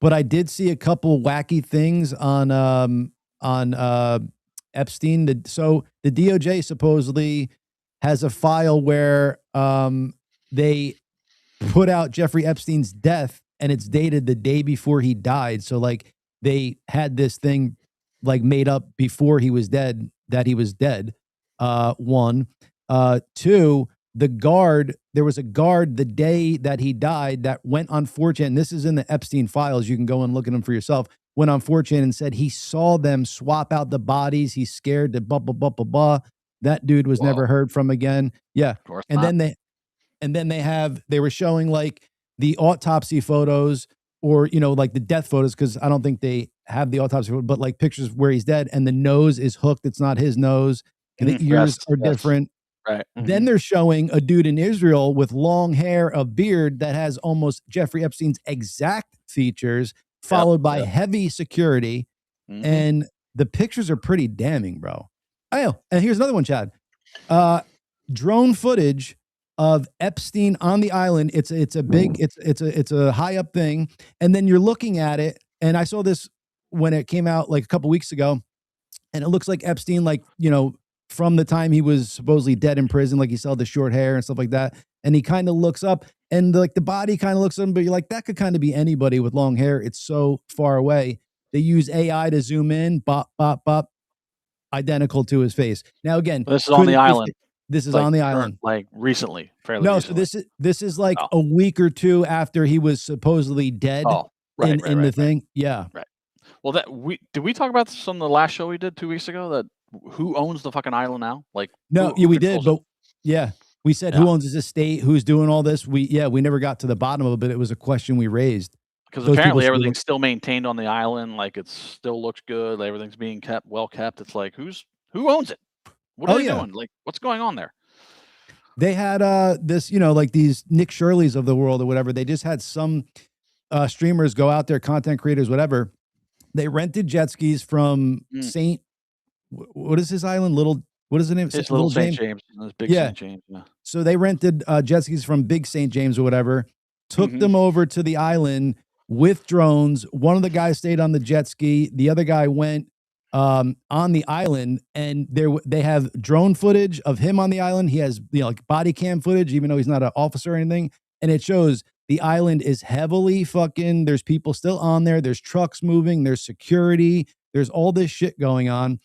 but I did see a couple wacky things on Epstein. So the DOJ supposedly has a file where they put out Jeffrey Epstein's death, and it's dated the day before he died. So like they had this thing like made up before he was dead, that he was dead. One. Two, there was a guard the day that he died that went on 4chan. This is in the Epstein files. You can go and look at them for yourself. Went on 4chan and said he saw them swap out the bodies. He's scared to blah, blah, blah, blah, blah. That dude was never heard from again. Yeah. And then they were showing like the autopsy photos, or, you know, like the death photos, because I don't think they have the autopsy photo, but like pictures where he's dead and the nose is hooked. It's not his nose. And the ears are different. Right. Then they're showing a dude in Israel with long hair, a beard that has almost Jeffrey Epstein's exact features, followed by heavy security. And the pictures are pretty damning, bro. Oh, and here's another one, Chad. Drone footage of Epstein on the island. It's a high up thing. And then you're looking at it. And I saw this when it came out like a couple weeks ago, and it looks like Epstein, like, you know, from the time he was supposedly dead in prison, like he still had the short hair and stuff like that. And he kind of looks up, and like the body kind of looks up, but you're like, that could kind of be anybody with long hair. It's so far away. They use AI to zoom in, bop, bop, bop, identical to his face. Now, again, this is on the island. This is like on the island. Like recently, fairly No, recently. so this is like a week or two after he was supposedly dead in the thing. Yeah. Right. Well, did we talk about this on the last show we did 2 weeks ago? That who owns the fucking island now? Like, no, who we did, but we said who owns this estate, who's doing all this. We never got to the bottom of it, but it was a question we raised. Because apparently everything's still maintained on the island, like it still looks good, everything's being well kept. It's like who owns it? What are they doing? Like, what's going on there? They had this, you know, like these Nick Shirleys of the world or whatever. They just had some streamers go out there, content creators, whatever. They rented jet skis from what is his island? What is the name? It's Little St. James. Big St. James. Yeah. So they rented jet skis from Big St. James or whatever, took them over to the island with drones. One of the guys stayed on the jet ski. The other guy went on the island, and they have drone footage of him on the island. He has, you know, like body cam footage, even though he's not an officer or anything. And it shows the island is heavily fucking, there's people still on there. There's trucks moving. There's security. There's all this shit going on.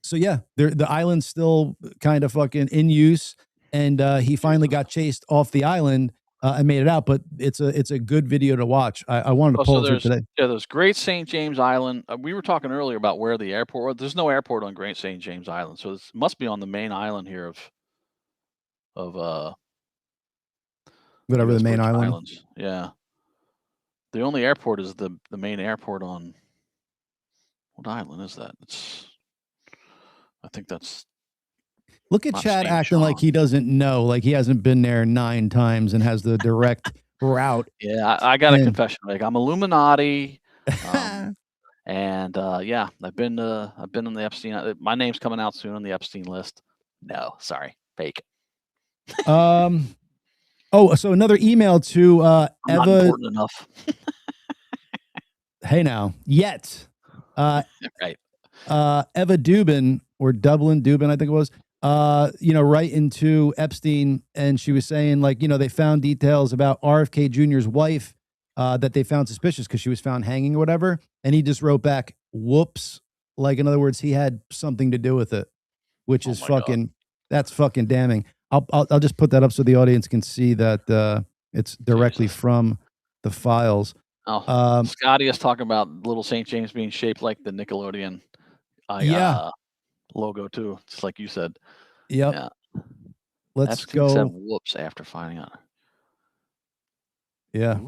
So yeah, the island's still kind of fucking in use. And he finally got chased off the island and made it out. But it's a good video to watch. I wanted to pull it today. Yeah, there's Great St. James Island. We were talking earlier about where the airport was. There's no airport on Great St. James Island, so it must be on the main island here of whatever the main island. Islands. Yeah. The only airport is the main airport on what island is that? I think that's. Look at Chad acting like he doesn't know, like he hasn't been there 9 times and has the direct route. Yeah, I got a confession. Like I'm Illuminati, and I've been on the Epstein. My name's coming out soon on the Epstein list. No, sorry, fake. Oh, so another email to I'm Eva. not important enough. Hey now, yet. Right. Eva Dubin or Dublin Dubin, I think it was. You know, right into Epstein, and she was saying, like, you know, they found details about RFK Jr.'s wife that they found suspicious because she was found hanging or whatever, and he just wrote back, "Whoops!" Like, in other words, he had something to do with it, which is fucking. That's fucking damning. I'll just put that up so the audience can see that it's directly from the files. Scotty is talking about Little St. James being shaped like the Nickelodeon logo too. Just like you said. Yep. Yeah. Let's Epstein go. Said, whoops! After finding out. Yeah.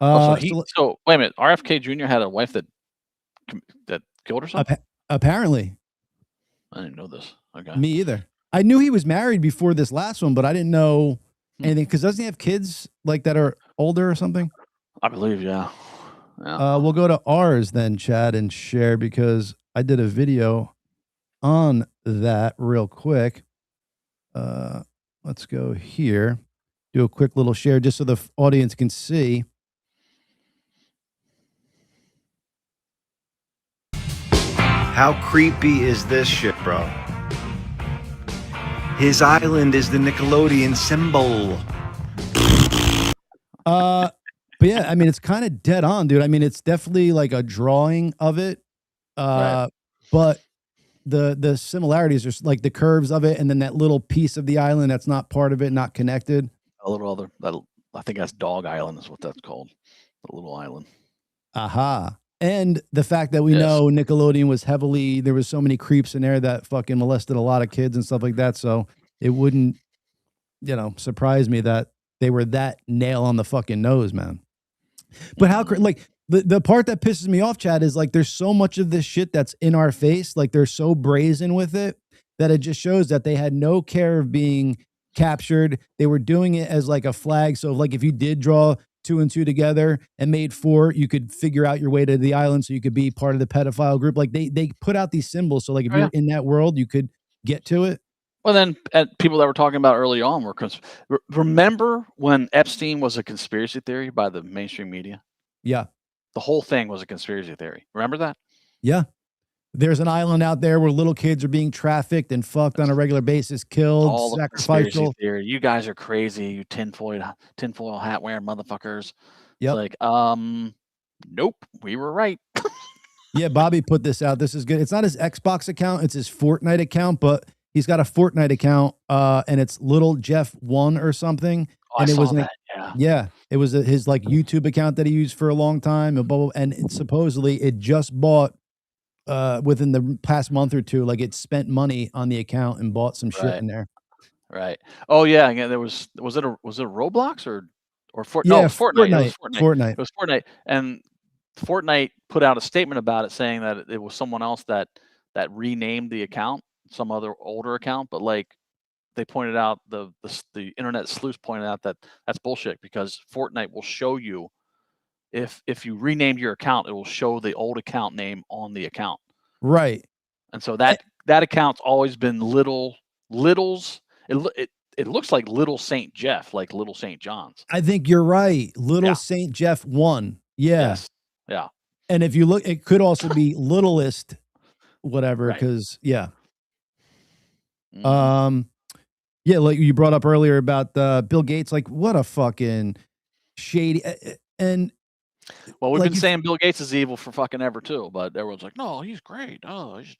So wait a minute. RFK Jr. had a wife that killed herself. Apparently. I didn't know this. Okay. Me either. I knew he was married before this last one, but I didn't know anything because doesn't he have kids like that are older or something? I believe, yeah. We'll go to ours then, Chad, and share because I did a video on that real quick. Let's go here. Do a quick little share just so the audience can see. How creepy is this shit, bro? His island is the Nickelodeon symbol. But yeah, I mean, it's kind of dead on, dude. I mean, it's definitely like a drawing of it. Right. But the similarities are like the curves of it, and then that little piece of the island that's not part of it, not connected. A little other. I think that's Dog Island is what that's called. The little island. Aha. And the fact that we know Nickelodeon was there was so many creeps in there that fucking molested a lot of kids and stuff like that. So it wouldn't, you know, surprise me that they were that nail on the fucking nose, man. But how, like, the part that pisses me off, Chad, is like there's so much of this shit that's in our face. Like they're so brazen with it that it just shows that they had no care of being captured. They were doing it as like a flag. So like if you did draw 2 and 2 together and made 4, you could figure out your way to the island so you could be part of the pedophile group. Like they put out these symbols. So like if you're in that world, you could get to it. Well, then people that were talking about early on were remember when Epstein was a conspiracy theory by the mainstream media? Yeah. The whole thing was a conspiracy theory. Remember that? Yeah. There's an island out there where little kids are being trafficked and fucked on a regular basis, killed, All the conspiracy sacrificial. theory. You guys are crazy, you tinfoil hat wearing motherfuckers. Yep. It's like, nope, we were right. Yeah, Bobby put this out. This is good. It's not his Xbox account, it's his Fortnite account, but he's got a Fortnite account, and it's Little Jeff 1 or something. Oh, And I it saw was that. yeah, it was his like YouTube account that he used for a long time, and blah, blah, and supposedly it just bought within the past month or two, like it spent money on the account and bought some shit in there. Right. Oh yeah. Again, there was it a Roblox or Fortnite? Yeah, No, it was Fortnite. It was Fortnite. Fortnite. It was Fortnite. And Fortnite put out a statement about it, saying that it was someone else that renamed the account, some other older account. But like they pointed out, the internet sleuths pointed out that that's bullshit, because Fortnite will show you if you renamed your account, it will show the old account name on the account. Right. And so that account's always been Little's. It looks like Little St. Jeff, like Little St. John's. I think you're right. Little St. Jeff 1. Yeah. Yes. Yeah. And if you look, it could also be littlest, whatever, because yeah. Yeah, like you brought up earlier about Bill Gates, like what a fucking shady and well, we've like been saying Bill Gates is evil for fucking ever too, but everyone's like, no, he's great. Oh, he's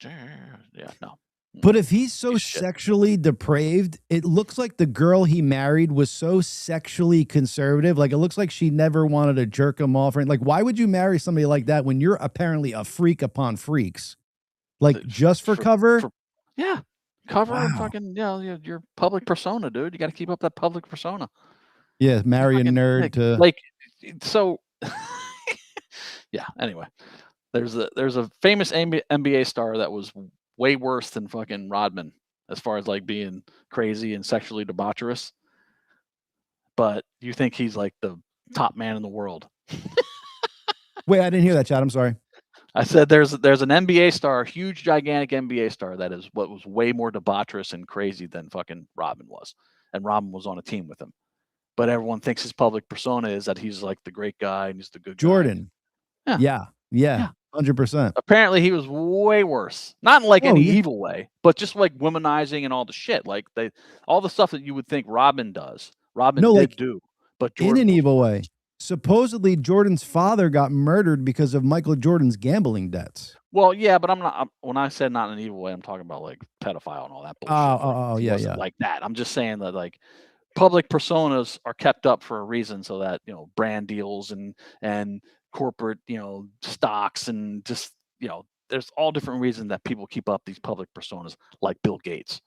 no. But if he's so sexually depraved, it looks like the girl he married was so sexually conservative. Like it looks like she never wanted to jerk him off. Or like, why would you marry somebody like that when you're apparently a freak upon freaks? Like just for cover? Yeah. Cover and fucking, your public persona, dude. You got to keep up that public persona. Yeah, marry a nerd to like so. Yeah. Anyway, there's a famous NBA star that was way worse than fucking Rodman as far as like being crazy and sexually debaucherous. But you think he's like the top man in the world? Wait, I didn't hear that, Chad. I'm sorry. I said there's an NBA star, huge, gigantic NBA star that is what was way more debaucherous and crazy than fucking Rodman was, and Rodman was on a team with him. But everyone thinks his public persona is that he's like the great guy and he's the good Jordan. guy. Yeah. 100%. Apparently he was way worse. Not in like any evil way, but just like womanizing and all the shit. Like all the stuff that you would think Rodman does. Rodman did do, but Jordan in an evil way. Supposedly Jordan's father got murdered because of Michael Jordan's gambling debts. Well, yeah, but when I said not in an evil way, I'm talking about like pedophile and all that bullshit. Yeah. Like that. I'm just saying that like public personas are kept up for a reason, so that, brand deals and corporate, stocks and just, there's all different reasons that people keep up these public personas like Bill Gates.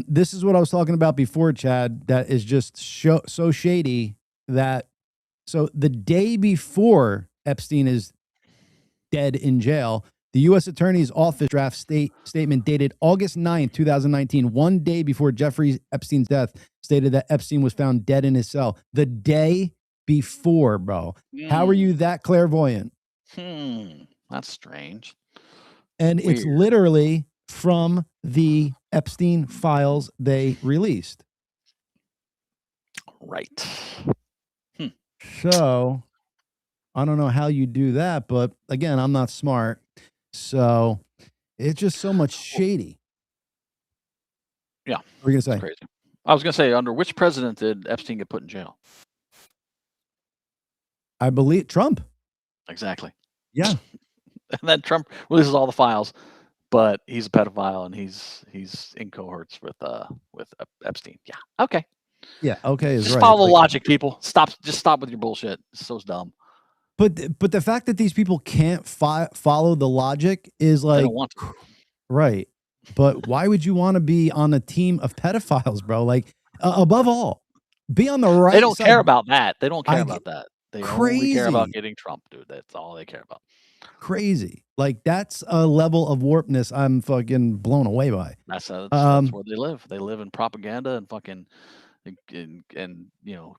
This is what I was talking about before, Chad, that is just so shady that so the day before Epstein is dead in jail, the U.S. Attorney's Office draft statement dated August 9th, 2019, one day before Jeffrey Epstein's death, stated that Epstein was found dead in his cell. The day before, bro. How are you that clairvoyant? That's strange. And it's literally from the Epstein files they released. Right. So I don't know how you do that, but again, I'm not smart. So it's just so much shady. Yeah. What were you going to say? Crazy. I was going to say, under which president did Epstein get put in jail? I believe Trump. Exactly. Yeah. And then Trump releases all the files, but he's a pedophile and he's in cohorts with Epstein. Yeah. Okay. Yeah. Okay. Is just right. follow the logic, people. Just stop with your bullshit. It's so dumb. But the fact that these people can't follow the logic is like, they don't want to. Right. But why would you want to be on a team of pedophiles, bro? Like, above all, be on the right side. They don't care about that. They don't care about that. They only care about getting Trump, dude. That's all they care about. Crazy. Like, that's a level of warpness I'm fucking blown away by. That's where they live. They live in propaganda and fucking and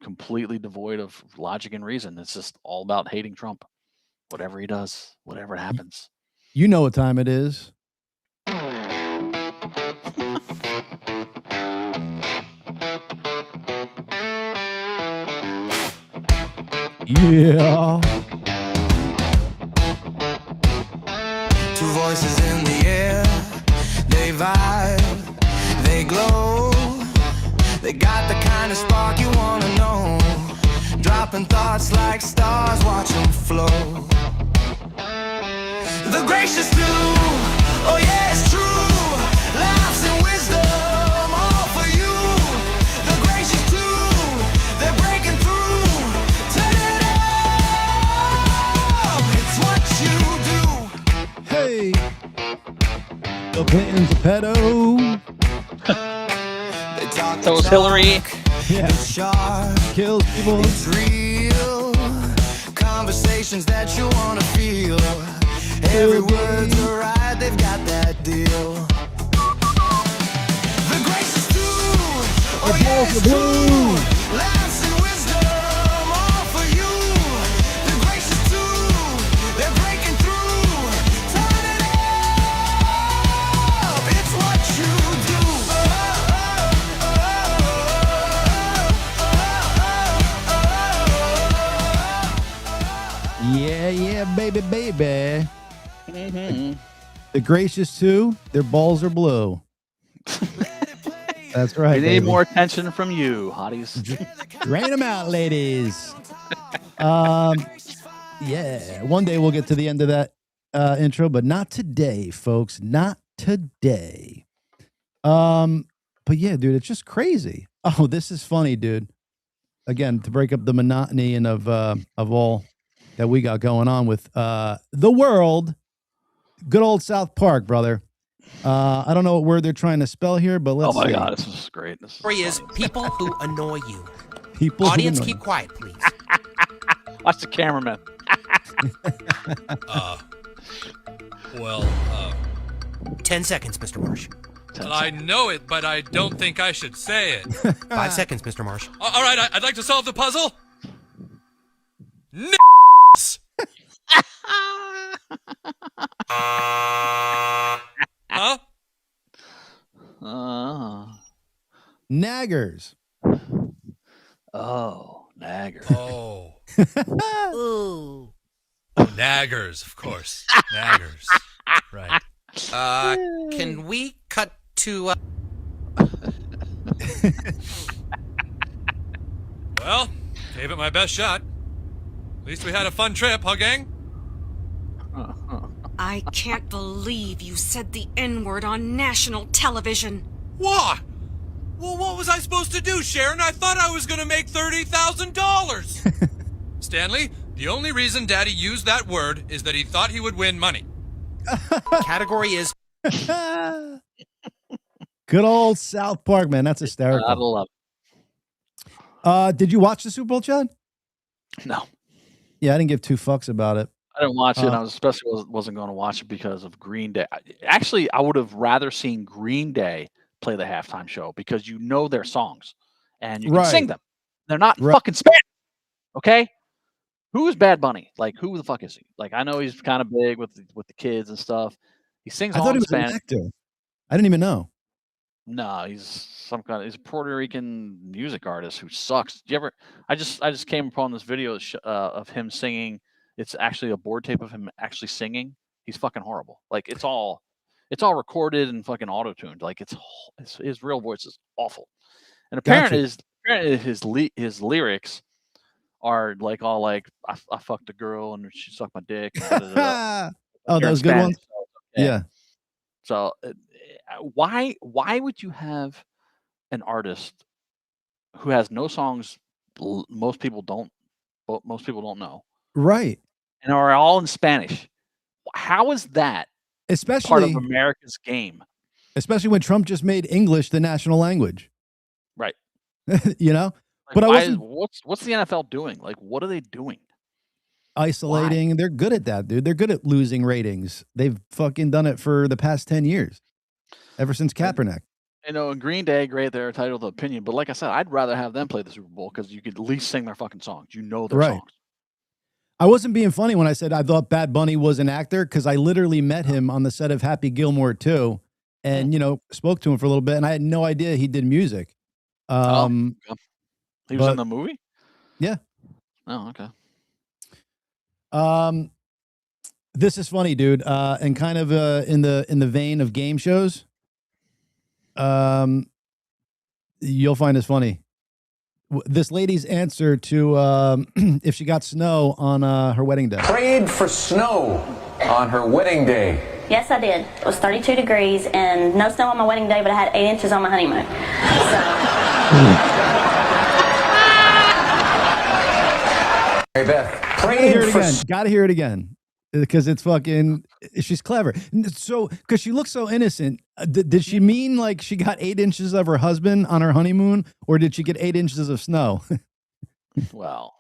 completely devoid of logic and reason. It's just all about hating Trump. Whatever he does, whatever happens. You know what time it is. Yeah. Two voices in the air, they vibe, they glow. They got the kind of spark you wanna know. Dropping thoughts like stars, watch them flow. The gracious do, oh yeah, it's true. Laughs and wisdom, all for you. The gracious too, they're breaking through. Turn it up, it's what you do. Hey, Bill Clinton's a pedo. So is Hillary. Yeah. Kills people. It's real. Conversations that you wanna feel. Every word's alright, they've got that deal. The graces too. Oh yeah, it's true. Laughs and wisdom, all for you. The graces too. They're breaking through. Turn it up. It's what you do. Yeah, baby. The gracious too, their balls are blue. That's right. We need baby. more attention from you, hotties. Drain them out, ladies. Yeah, one day we'll get to the end of that intro, but not today, folks. Not today. But yeah, dude, it's just crazy. Oh, this is funny, dude. Again, to break up the monotony and of all that we got going on with the world. Good old South Park, brother. I don't know what word they're trying to spell here, but let's see. Oh my God, this is great. This is people who annoy you. People Audience, who annoy keep quiet, please. Watch the cameraman. Well, 10 seconds, Mr. Marsh. I know it, but I don't think I should say it. 5 seconds, Mr. Marsh. All right, I'd like to solve the puzzle. Huh? Naggers. Oh, naggers. Oh. Ooh. Naggers, of course. Naggers. Right. Can we cut to Well, gave it my best shot. At least we had a fun trip, huh, gang? I can't believe you said the N-word on national television. What? Well, what was I supposed to do, Sharon? I thought I was going to make $30,000. Stanley, the only reason Daddy used that word is that he thought he would win money. Category is Good old South Park, man. That's hysterical. I love it. Did you watch the Super Bowl, Chad? No. Yeah, I didn't give two fucks about it. I didn't watch it. I was especially wasn't going to watch it because of Green Day. Actually, I would have rather seen Green Day play the halftime show because you know their songs and you can sing them. They're not fucking Spanish. Okay? Who is Bad Bunny? Like, who the fuck is he? Like, I know he's kind of big with the kids and stuff. He sings all in Spanish. An actor. I didn't even know. No, he's he's a Puerto Rican music artist who sucks. Do you ever? I just came upon this video of him singing. It's actually a board tape of him actually singing. He's fucking horrible. Like it's all recorded and fucking auto-tuned. Like his real voice is awful. And apparently his lyrics are like all like I fucked a girl and she sucked my dick. Oh, those good ones. Yeah. So why would you have an artist who has no songs most people don't know, right, and are all in Spanish? How is that especially part of America's game? Especially when Trump just made English the national language, right? You know, like but I wasn't. What's the NFL doing? Like, what are they doing? Isolating. Why? They're good at that, dude. They're good at losing ratings. They've fucking done it for the past 10 years, ever since Kaepernick. You know, in Green Day, great, they're entitled to opinion. But like I said, I'd rather have them play the Super Bowl because you could at least sing their fucking songs. You know their songs. I wasn't being funny when I said I thought Bad Bunny was an actor because I literally met him on the set of Happy Gilmore 2 and, you know, spoke to him for a little bit. And I had no idea he did music. He was in the movie? Yeah. Oh, okay. This is funny, dude, and kind of in the vein of game shows. You'll find this funny. This lady's answer to if she got snow on her wedding day. Prayed for snow on her wedding day. Yes, I did. It was 32 degrees and no snow on my wedding day, but I had 8 inches on my honeymoon. Hey, Beth. Gotta hear it again. Because it's fucking, she's clever. So, because she looks so innocent, did she mean like she got 8 inches of her husband on her honeymoon, or did she get 8 inches of snow? Well,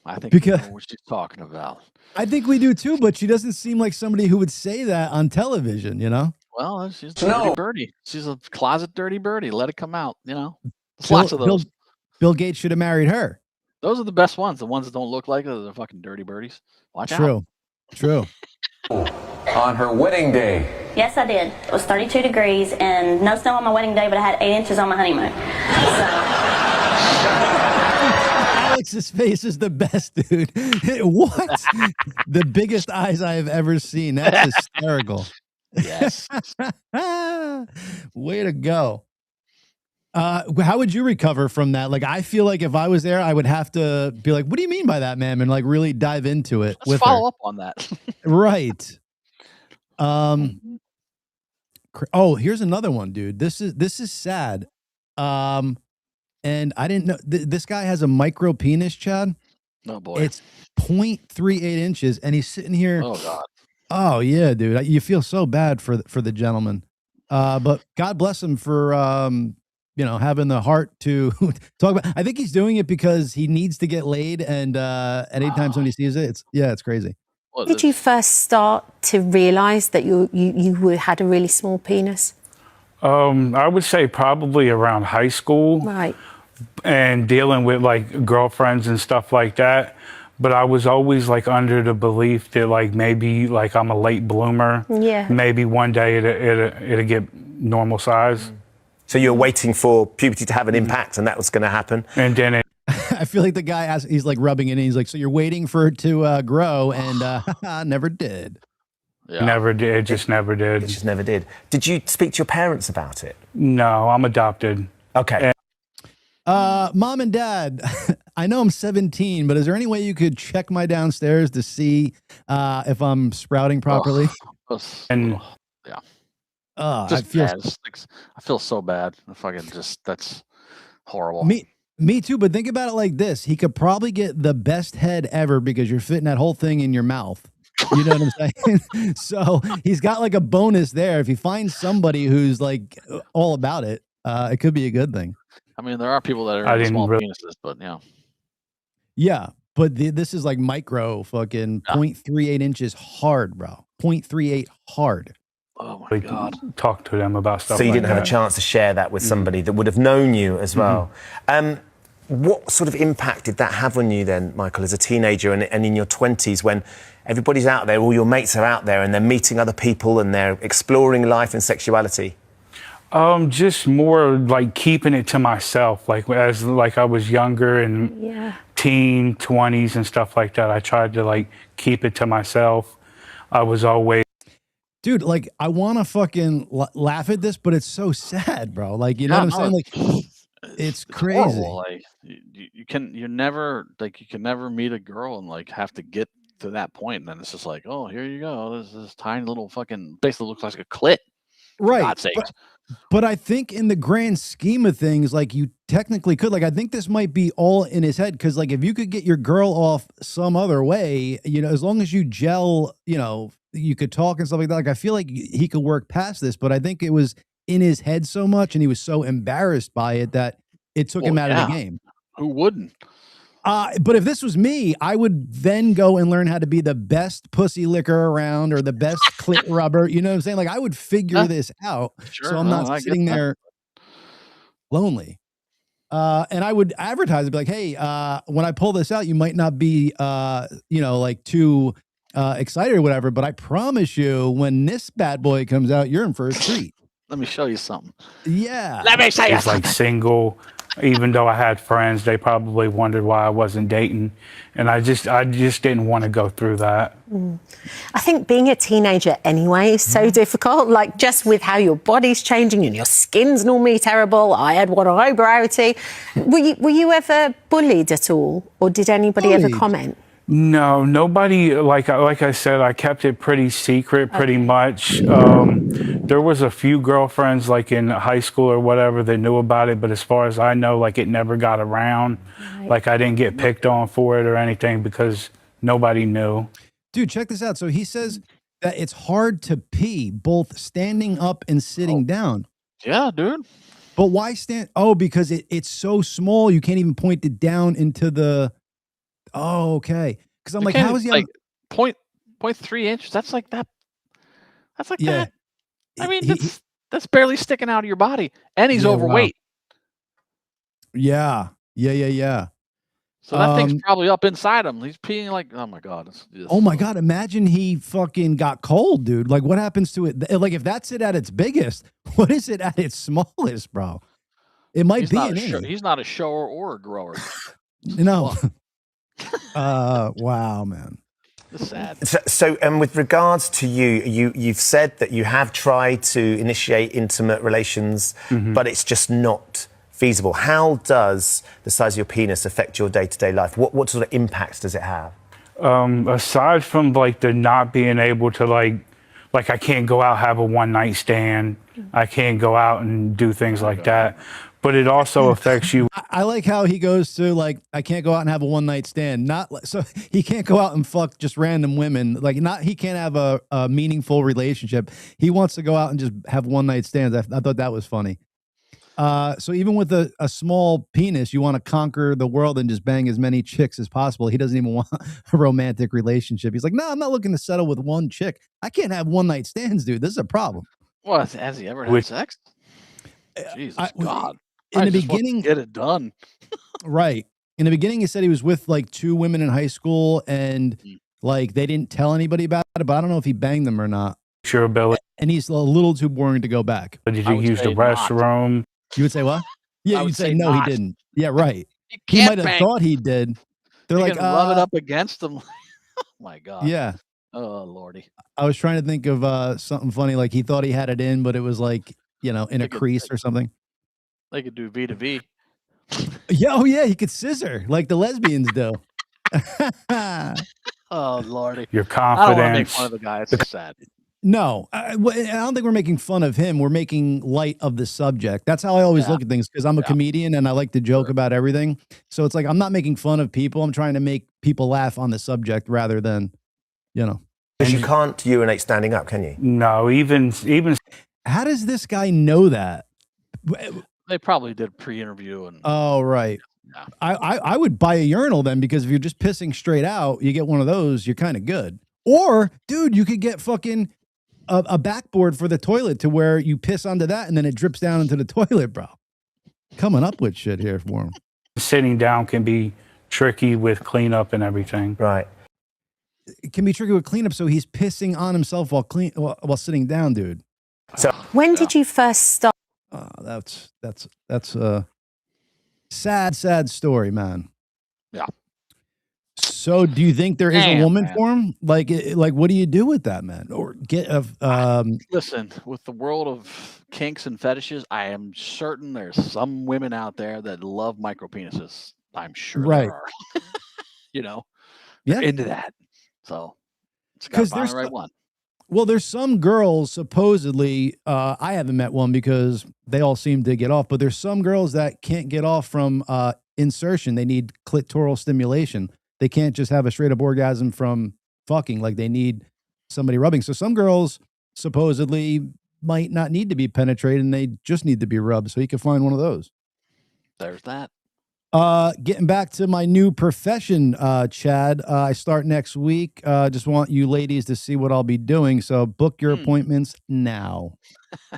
I think because we know what she's talking about. I think we do too, but she doesn't seem like somebody who would say that on television, you know? Well, she's a dirty birdie. She's a closet dirty birdie. Let it come out, you know? There's lots of those. Bill Gates should have married her. Those are the best ones. The ones that don't look like it are the fucking dirty birdies. Watch out. True. On her wedding day. Yes, I did. It was 32 degrees and no snow on my wedding day, but I had 8 inches on my honeymoon. Alex's face is the best, dude. What? The biggest eyes I have ever seen. That's hysterical. Yes. Way to go. How would you recover from that? Like, I feel like if I was there, I would have to be like, what do you mean by that, ma'am? And like really dive into it. Let's follow up on that. Right. Oh, here's another one, dude. This is sad. And I didn't know this guy has a micro penis, Chad. Oh boy. It's 0.38 inches and he's sitting here. Oh God. Oh yeah, dude. You feel so bad for the gentleman. But God bless him for having the heart to talk about. I think he's doing it because he needs to get laid, and anytime somebody sees it, it's crazy. When did you first start to realize that you had a really small penis? I would say probably around high school. Right. And dealing with like girlfriends and stuff like that. But I was always like under the belief that like maybe like I'm a late bloomer. Yeah. Maybe one day it'll get normal size. So you're waiting for puberty to have an impact, and that was going to happen. And then I feel like the guy he's like rubbing it in. He's like, so you're waiting for it to grow, and never did. Yeah. Never did. It just never did. It just never did. Did you speak to your parents about it? No, I'm adopted. Okay. Mom and Dad, I know I'm 17, but is there any way you could check my downstairs to see if I'm sprouting properly? And yeah. I feel so bad. That's horrible. Me too, but think about it like this. He could probably get the best head ever because you're fitting that whole thing in your mouth. You know what I'm saying? So he's got like a bonus there. If he finds somebody who's like all about it, it could be a good thing. I mean, there are people that are small penises, but yeah. Yeah, but this is like micro fucking 0.38 inches hard, bro. 0.38 hard. Oh my God. Talk to them about stuff. So you didn't have a chance to share that with somebody that would have known you as well. What sort of impact did that have on you then, Michael, as a teenager and in your 20s when everybody's out there, all your mates are out there and they're meeting other people and they're exploring life and sexuality? Just more like keeping it to myself. Like as I was younger and teen 20s and stuff like that, I tried to like keep it to myself. I was always. Dude, like I want to fucking laugh at this, but it's so sad, bro. Like, you know what I'm saying? Like, it's crazy. Horrible. Like you can never meet a girl and like have to get to that point, and then it's just like, oh, here you go. This tiny little fucking basically looks like a clit. Right. For God's sakes. But I think in the grand scheme of things, like you technically could, like I think this might be all in his head because like if you could get your girl off some other way, as long as you gel, you could talk and stuff like that. Like I feel like he could work past this, but I think it was in his head so much and he was so embarrassed by it that it took him out of the game. Who wouldn't? But if this was me, I would then go and learn how to be the best pussy licker around or the best clit rubber. You know what I'm saying? Like I would figure this out so I'm not sitting there lonely. And I would advertise it, be like, hey, when I pull this out, you might not be, like too excited or whatever, but I promise you when this bad boy comes out, you're in for a treat. Let me show you something. Yeah. Let me show you something. Like single, Even though I had friends, they probably wondered why I wasn't dating, and I just didn't want to go through that. I think being a teenager anyway is so difficult, like just with how your body's changing and your skin's normally terrible. I had one eyebrow too. Were you ever bullied at all, or did anybody ever comment? No, nobody. Like I said, I kept it pretty secret, pretty much. There was a few girlfriends, like in high school or whatever, that knew about it. But as far as I know, like it never got around. Right. Like I didn't get picked on for it or anything because nobody knew. Dude, check this out. So he says that it's hard to pee, both standing up and sitting down. Yeah, dude. But why stand? Oh, because it's so small, you can't even point it down into the. Oh, okay. Because I'm like, how is he like 0.3 inches? That's like that. That's like that. I mean, that's barely sticking out of your body, and he's overweight. Wow. Yeah. So that thing's probably up inside him. He's peeing like, oh my god. Oh my god! Imagine he fucking got cold, dude. Like, what happens to it? Like, if that's it at its biggest, what is it at its smallest, bro? It might be an inch. He's not a shower or a grower. No. Wow, man. It's sad. So, with regards to you've said that you have tried to initiate intimate relations, but it's just not feasible. How does the size of your penis affect your day-to-day life? What sort of impacts does it have? Aside from like the not being able to like I can't go out, have a one-night stand. I can't go out and do things like that. But it also affects you. I like how he goes to like, I can't go out and have a one-night stand. So he can't go out and fuck just random women. Like, he can't have a meaningful relationship. He wants to go out and just have one-night stands. I thought that was funny. So even with a small penis, you want to conquer the world and just bang as many chicks as possible. He doesn't even want a romantic relationship. He's like, no, I'm not looking to settle with one chick. I can't have one-night stands, dude. This is a problem. Well, has he ever had sex? Jesus God. In the beginning, get it done. Right. In the beginning, he said he was with like 2 women in high school and like they didn't tell anybody about it, but I don't know if he banged them or not. Sure, Billy. And he's a little too boring to go back. But did you use the restroom? You would say what? Yeah, you'd say no, he didn't. Yeah, right. He might have thought he did. They're like, rub it up against him. Oh my God. Yeah. Oh Lordy. I was trying to think of something funny, like he thought he had it in, but it was like, in a crease or something. They could do V to V. Yeah, oh yeah, he could scissor like the lesbians do. Oh Lordy. Your confidence. I don't want to make fun of the guy. It's sad. No, I don't think we're making fun of him. We're making light of the subject. That's how I always look at things because I'm a comedian and I like to joke about everything. So it's like I'm not making fun of people. I'm trying to make people laugh on the subject rather than, Because you can't urinate standing up, can you? No, even. How does this guy know that? They probably did pre-interview and. Oh right. Yeah. I would buy a urinal then because if you're just pissing straight out, you get one of those, you're kind of good. Or, dude, you could get fucking a backboard for the toilet to where you piss onto that and then it drips down into the toilet, bro. Coming up with shit here for him. Sitting down can be tricky with cleanup and everything. Right. It can be tricky with cleanup, so he's pissing on himself while sitting down, dude. So when did you first start? That's a sad story, man. Yeah. So, do you think there is a woman for him? Like, what do you do with that, man? Or get listen, with the world of kinks and fetishes, I am certain there's some women out there that love micro penises. I'm sure there are. They're into that. So, it's got to find the right one. Well, there's some girls supposedly. I haven't met one because they all seem to get off. But there's some girls that can't get off from insertion. They need clitoral stimulation. They can't just have a straight up orgasm from fucking. Like they need somebody rubbing. So some girls supposedly might not need to be penetrated and they just need to be rubbed. So you can find one of those. There's that. Getting back to my new profession, Chad, I start next week. Just want you ladies to see what I'll be doing. So book your appointments now.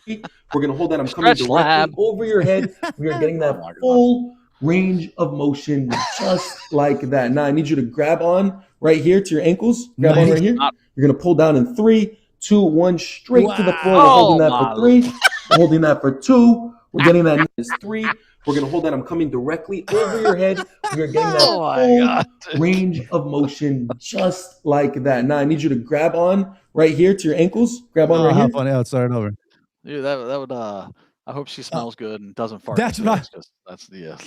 We're going to hold that. I'm coming directly over your head. We are getting that full range of motion just like that. Now I need you to grab on right here to your ankles. Grab on right here. You're going to pull down in 3, 2, 1, straight to the floor. We're holding that for 3. We're holding that for 2. We're getting that is 3, We're going to hold that. I'm coming directly over your head. We are getting that full range of motion just like that. Now I need you to grab on right here to your ankles. Grab on right how here. funny. Oh, start over. Dude, that would I hope she smells good and doesn't fart. That's in what face, 'cause that's the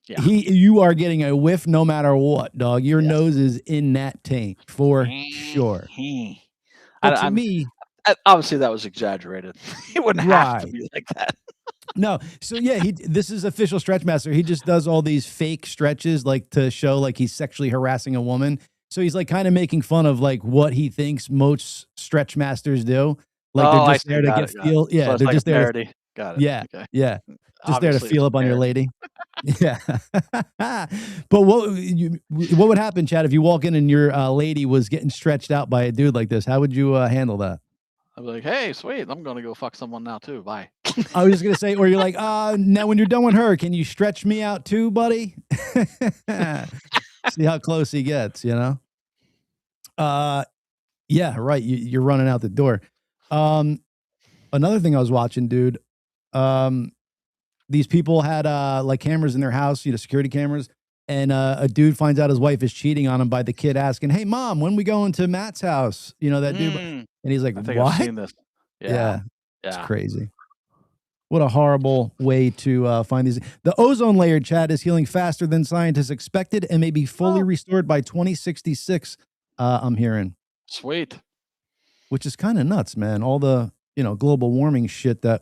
yeah. You are getting a whiff no matter what, dog. Your nose is in that tank for sure. But to me, obviously that was exaggerated. It wouldn't have to be like that. No, so yeah, this is official stretch master. He just does all these fake stretches like to show like he's sexually harassing a woman. So he's like kind of making fun of like what he thinks most stretch masters do. Like they're just there to get feel. Yeah, so they're like just there. Parody. Got it. Yeah, Okay. yeah. Just Obviously, there to feel up on your lady. Yeah. But what would happen, Chad, if you walk in and your lady was getting stretched out by a dude like this? How would you handle that? I'd be like, hey, sweet, I'm gonna go fuck someone now too. Bye. I was just gonna say, or you're like, now when you're done with her, can you stretch me out too, buddy? See how close he gets, you know? Yeah, right. You're running out the door. Another thing I was watching, dude. These people had like cameras in their house, security cameras, and a dude finds out his wife is cheating on him by the kid asking, "Hey, mom, when we going to Matt's house?" That dude, and he's like, I think "What?" I've seen this. Yeah, it's crazy. What a horrible way to find these. The ozone layer, Chad, is healing faster than scientists expected and may be fully restored by 2066. I'm hearing. Sweet. Which is kind of nuts, man. All the global warming shit that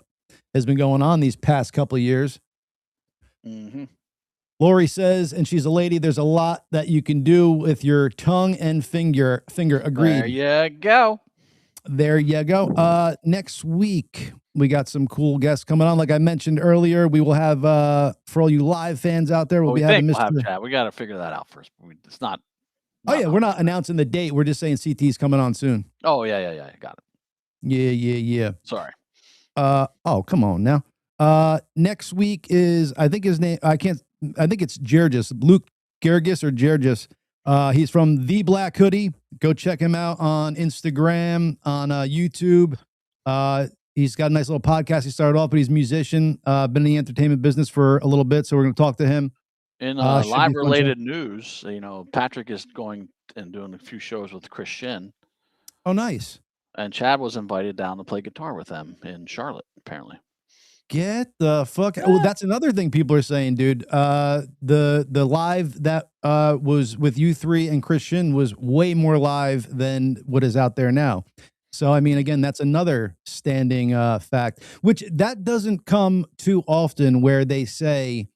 has been going on these past couple of years. Lori says, and she's a lady, there's a lot that you can do with your tongue and finger. Agreed. There you go. There you go. Next week, we got some cool guests coming on. Like I mentioned earlier, we will have, for all you live fans out there, we'll be having Mr. Chat. We got to figure that out first. It's not. Oh, yeah. We're not announcing the date. We're just saying CT's coming on soon. Oh, yeah. Got it. Yeah. Sorry. Oh, come on now. Next week is, I think his name, I think it's Gergis, Luke Gergis or Gergis. He's from The Black Hoodie. Go check him out on Instagram, on YouTube. He's got a nice little podcast. He started off, but he's a musician, been in the entertainment business for a little bit. So we're going to talk to him. In live related news, Patrick is going and doing a few shows with Chris Shin. Oh, nice. And Chad was invited down to play guitar with them in Charlotte, apparently. Get the fuck. Oh, that's another thing people are saying, dude. The live that was with you three and Christian was way more live than what is out there now. So, I mean, again, that's another standing fact, which that doesn't come too often where they say,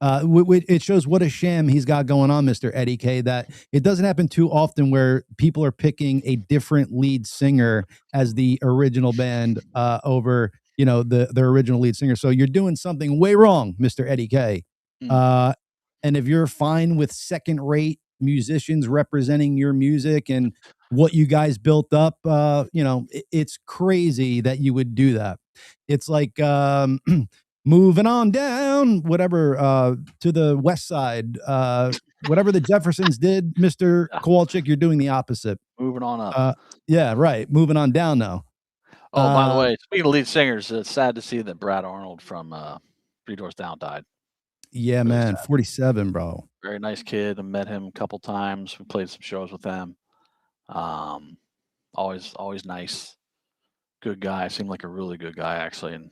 it shows what a sham he's got going on, Mr. Eddie K, that it doesn't happen too often where people are picking a different lead singer as the original band over the original lead singer. So you're doing something way wrong, Mr. Eddie K. And if you're fine with second-rate musicians representing your music and what you guys built up, it's crazy that you would do that. It's like moving on down, whatever, to the west side, whatever the Jeffersons did, Mr. Kowalczyk, you're doing the opposite. Moving on up. Yeah, right. Moving on down now. Oh, by the way, speaking of lead singers, it's sad to see that Brad Arnold from Three Doors Down died. Yeah, really man, sad. 47, bro. Very nice kid. I met him a couple times. We played some shows with them. Always nice. Good guy. Seemed like a really good guy, actually. And,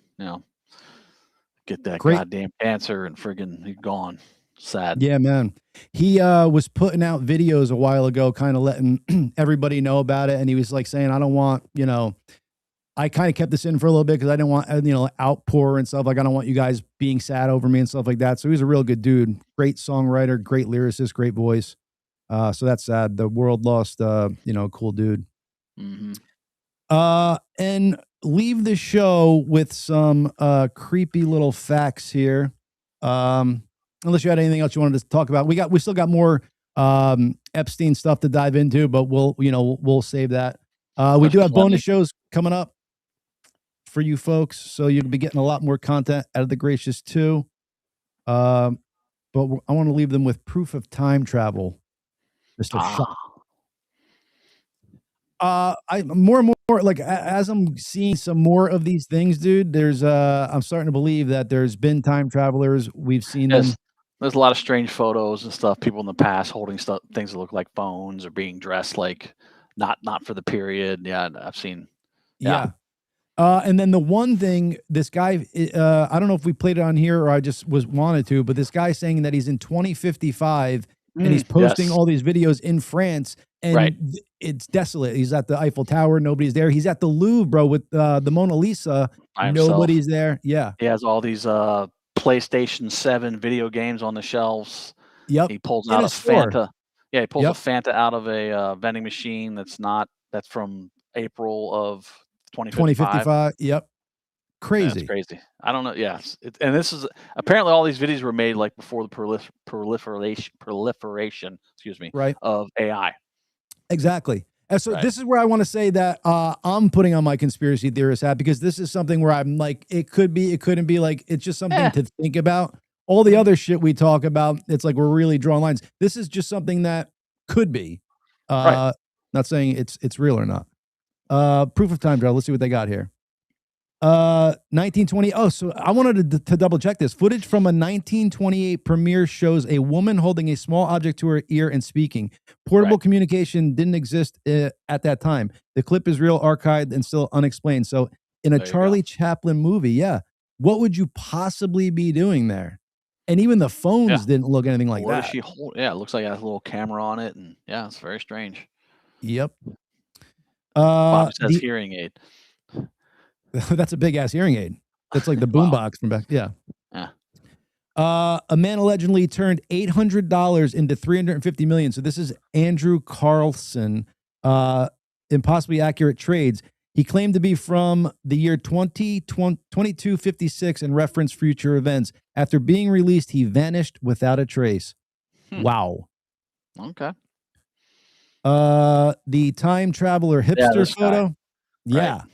get that goddamn cancer and friggin' he's gone. Sad. Yeah, man. He was putting out videos a while ago, kind of letting everybody know about it. And he was like saying, I don't want, I kind of kept this in for a little bit because I didn't want, outpour and stuff. Like, I don't want you guys being sad over me and stuff like that. So he's a real good dude. Great songwriter, great lyricist, great voice. So that's sad. The world lost, cool dude. And leave the show with some creepy little facts here. Unless you had anything else you wanted to talk about. We still got more Epstein stuff to dive into, but we'll save that. We do have bonus shows coming up for you folks, so you'll be getting a lot more content out of the Gracious too. But I want to leave them with proof of time travel, Mr. Shaw. More and more Or like as I'm seeing some more of these things, dude, there's I'm starting to believe that there's been time travelers. We've seen them. There's a lot of strange photos and stuff. People in the past holding things that look like phones or being dressed like not for the period. Yeah, I've seen. Yeah. And then the one thing, this guy, I don't know if we played it on here or I just wanted to, but this guy saying that he's in 2055 and he's posting all these videos in France, and it's desolate. He's at the Eiffel Tower, nobody's there. He's at the Louvre, bro, with the Mona Lisa. Nobody's there. Yeah. He has all these PlayStation 7 video games on the shelves. Yep. He pulls out a Fanta. Yeah, he pulls a Fanta out of a vending machine that's from April of 2055. Yep. Crazy. Yeah, it's crazy. I don't know. Yes. And this is apparently all these videos were made like before the proliferation, excuse me, of AI. Exactly. And so this is where I want to say that I'm putting on my conspiracy theorist hat, because this is something where I'm like, it could be, it couldn't be, like, it's just something to think about. All the other shit we talk about, it's like we're really drawing lines. This is just something that could be. Not saying it's real or not. Proof of time travel. Let's see what they got here. 1920. Oh, so I wanted to double check this. Footage from a 1928 premiere shows a woman holding a small object to her ear and speaking. Portable communication didn't exist at that time. The clip is real, archived, and still unexplained. So in a Charlie Chaplin movie, what would you possibly be doing there? And even the phones didn't look anything like What that. does she hold? Yeah, it looks like it has a little camera on it, and it's very strange. Yep. Bob says hearing aid. That's a big ass hearing aid. That's like the boombox from back. Yeah. A man allegedly turned $800 into $350 million. So this is Andrew Carlson. Impossibly accurate trades. He claimed to be from the year 2256 and referenced future events. After being released, he vanished without a trace. Wow. Okay. The time traveler hipster photo. Yeah.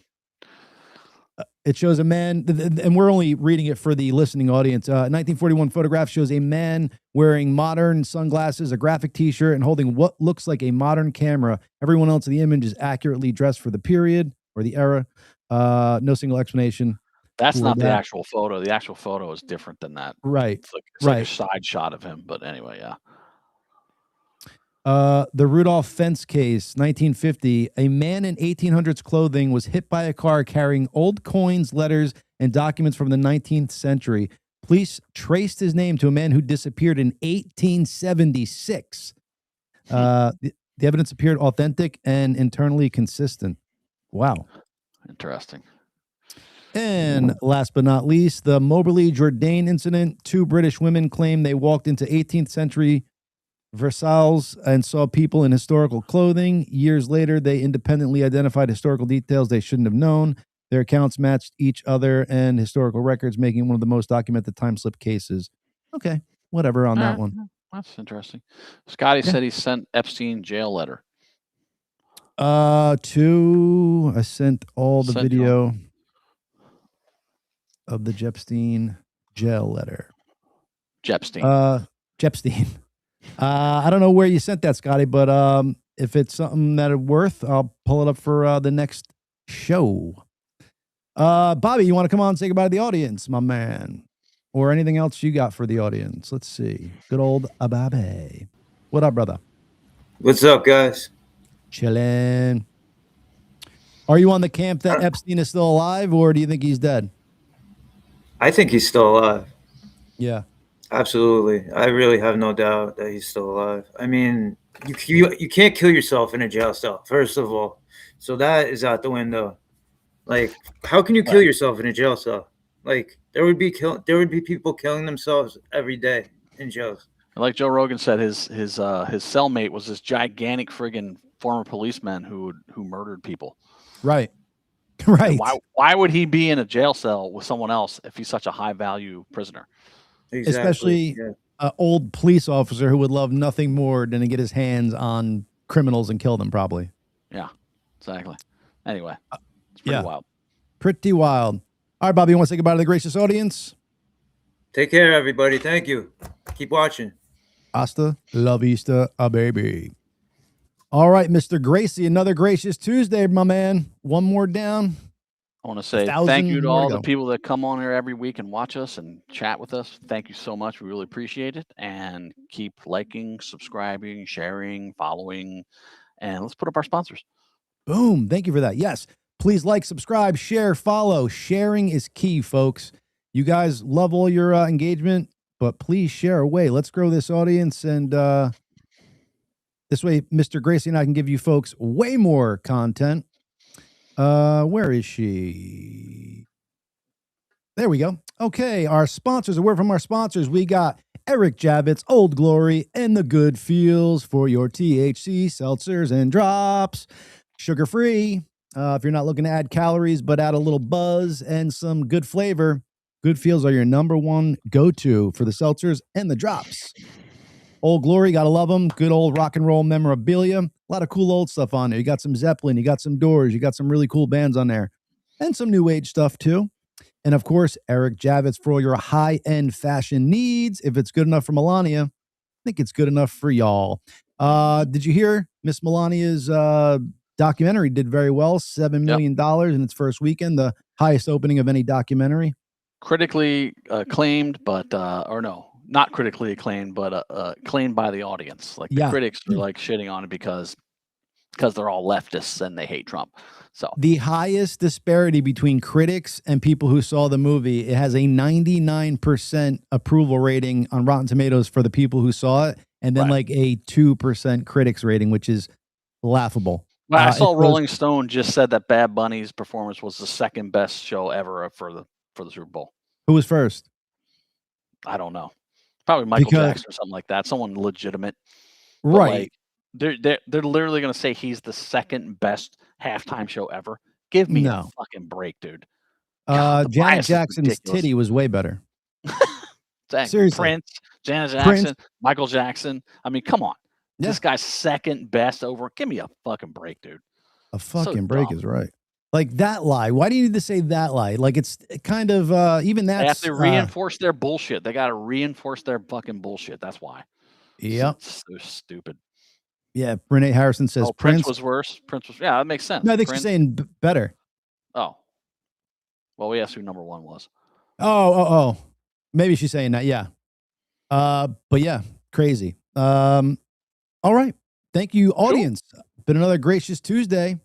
It shows a man, and we're only reading it for the listening audience. 1941 photograph shows a man wearing modern sunglasses, a graphic T-shirt, and holding what looks like a modern camera. Everyone else in the image is accurately dressed for the period or the era. No single explanation. That's not the actual photo. The actual photo is different than that. Right. It's like a side shot of him. But anyway, the Rudolph Fence case, 1950. A man in 1800s clothing was hit by a car carrying old coins, letters, and documents from the 19th century. Police traced his name to a man who disappeared in 1876. The evidence appeared authentic and internally consistent. Wow. Interesting. And last but not least, the Moberly Jourdain incident. 2 British women claim they walked into 18th century Versailles and saw people in historical clothing. Years later, they independently identified historical details they shouldn't have known. Their accounts matched each other and historical records, making it one of the most documented time slip cases. Okay, whatever on that one. That's interesting. Scotty said he sent Epstein jail letter. I sent all the video of the Jepstein jail letter. Jepstein. Jepstein. I don't know where you sent that, Scotty, but if it's something that is worth, I'll pull it up for the next show. Bobby, you want to come on and say goodbye to the audience, my man? Or anything else you got for the audience? Let's see. Good old Bobby. What up, brother? What's up, guys? Chillin'. Are you on the camp that Epstein is still alive, or do you think he's dead? I think he's still alive. Yeah. Absolutely. I really have no doubt that he's still alive. I mean, you can't kill yourself in a jail cell, first of all. So that is out the window. Like, how can you kill yourself in a jail cell? Like, there would be people killing themselves every day in jails. Like Joe Rogan said, his cellmate was this gigantic friggin' former policeman who murdered people. Right. Right. Why would he be in a jail cell with someone else if he's such a high value prisoner? Exactly. Especially an old police officer who would love nothing more than to get his hands on criminals and kill them, probably. Yeah, exactly. Anyway, it's pretty wild. Pretty wild. All right, Bobby, you want to say goodbye to the gracious audience? Take care, everybody. Thank you. Keep watching. Hasta la vista, baby. All right, Mr. Gracey, another gracious Tuesday, my man. One more down. I want to say thank you to all the people that come on here every week and watch us and chat with us. Thank you so much. We really appreciate it. And keep liking, subscribing, sharing, following. And let's put up our sponsors. Boom. Thank you for that. Yes. Please like, subscribe, share, follow. Sharing is key, folks. You guys love all your engagement, but please share away. Let's grow this audience. And this way, Mr. Gracey and I can give you folks way more content. Where is she? There we go. Okay, our sponsors. A word from our sponsors. We got Eric Javits, Old Glory, and the Good Feels for your THC seltzers and drops. Sugar-free. If you're not looking to add calories, but add a little buzz and some good flavor, Good Feels are your #1 go-to for the seltzers and the drops. Old Glory, gotta love them. Good old rock and roll memorabilia. A lot of cool old stuff on there. You got some Zeppelin, you got some Doors, you got some really cool bands on there, and some new age stuff too. And of course, Eric Javits for all your high-end fashion needs. If it's good enough for Melania, I think it's good enough for y'all. Did you hear Miss Melania's documentary did very well, $7 million in its first weekend, the highest opening of any documentary. Critically acclaimed, but or no, not critically acclaimed, but acclaimed by the audience. Like the critics are like shitting on it because they're all leftists and they hate Trump. So the highest disparity between critics and people who saw the movie, it has a 99% approval rating on Rotten Tomatoes for the people who saw it, and then like a 2% critics rating, which is laughable. Well, I saw Rolling Stone just said that Bad Bunny's performance was the second best show ever for the Super Bowl. Who was first? I don't know. Probably Michael Jackson or something like that. Someone legitimate. Right. Like, they're literally going to say he's the second best halftime show ever. Give me a fucking break, dude. God, Janet Jackson's titty was way better. Seriously. Prince, Janet Jackson, Michael Jackson. I mean, come on. Yeah. This guy's second best over. Give me a fucking break, dude. A fucking break is right. Like that lie. Why do you need to say that lie? Like it's kind of even that's. They have to reinforce their bullshit. They got to reinforce their fucking bullshit. That's why. Yep. They're stupid. Yeah. Renee Harrison says Prince was worse. Prince was. Yeah, that makes sense. No, I think she's saying better. Oh. Well, we asked who #1 was. Oh. Maybe she's saying that. Yeah. But yeah, crazy. All right. Thank you, audience. Cool. Been another gracious Tuesday.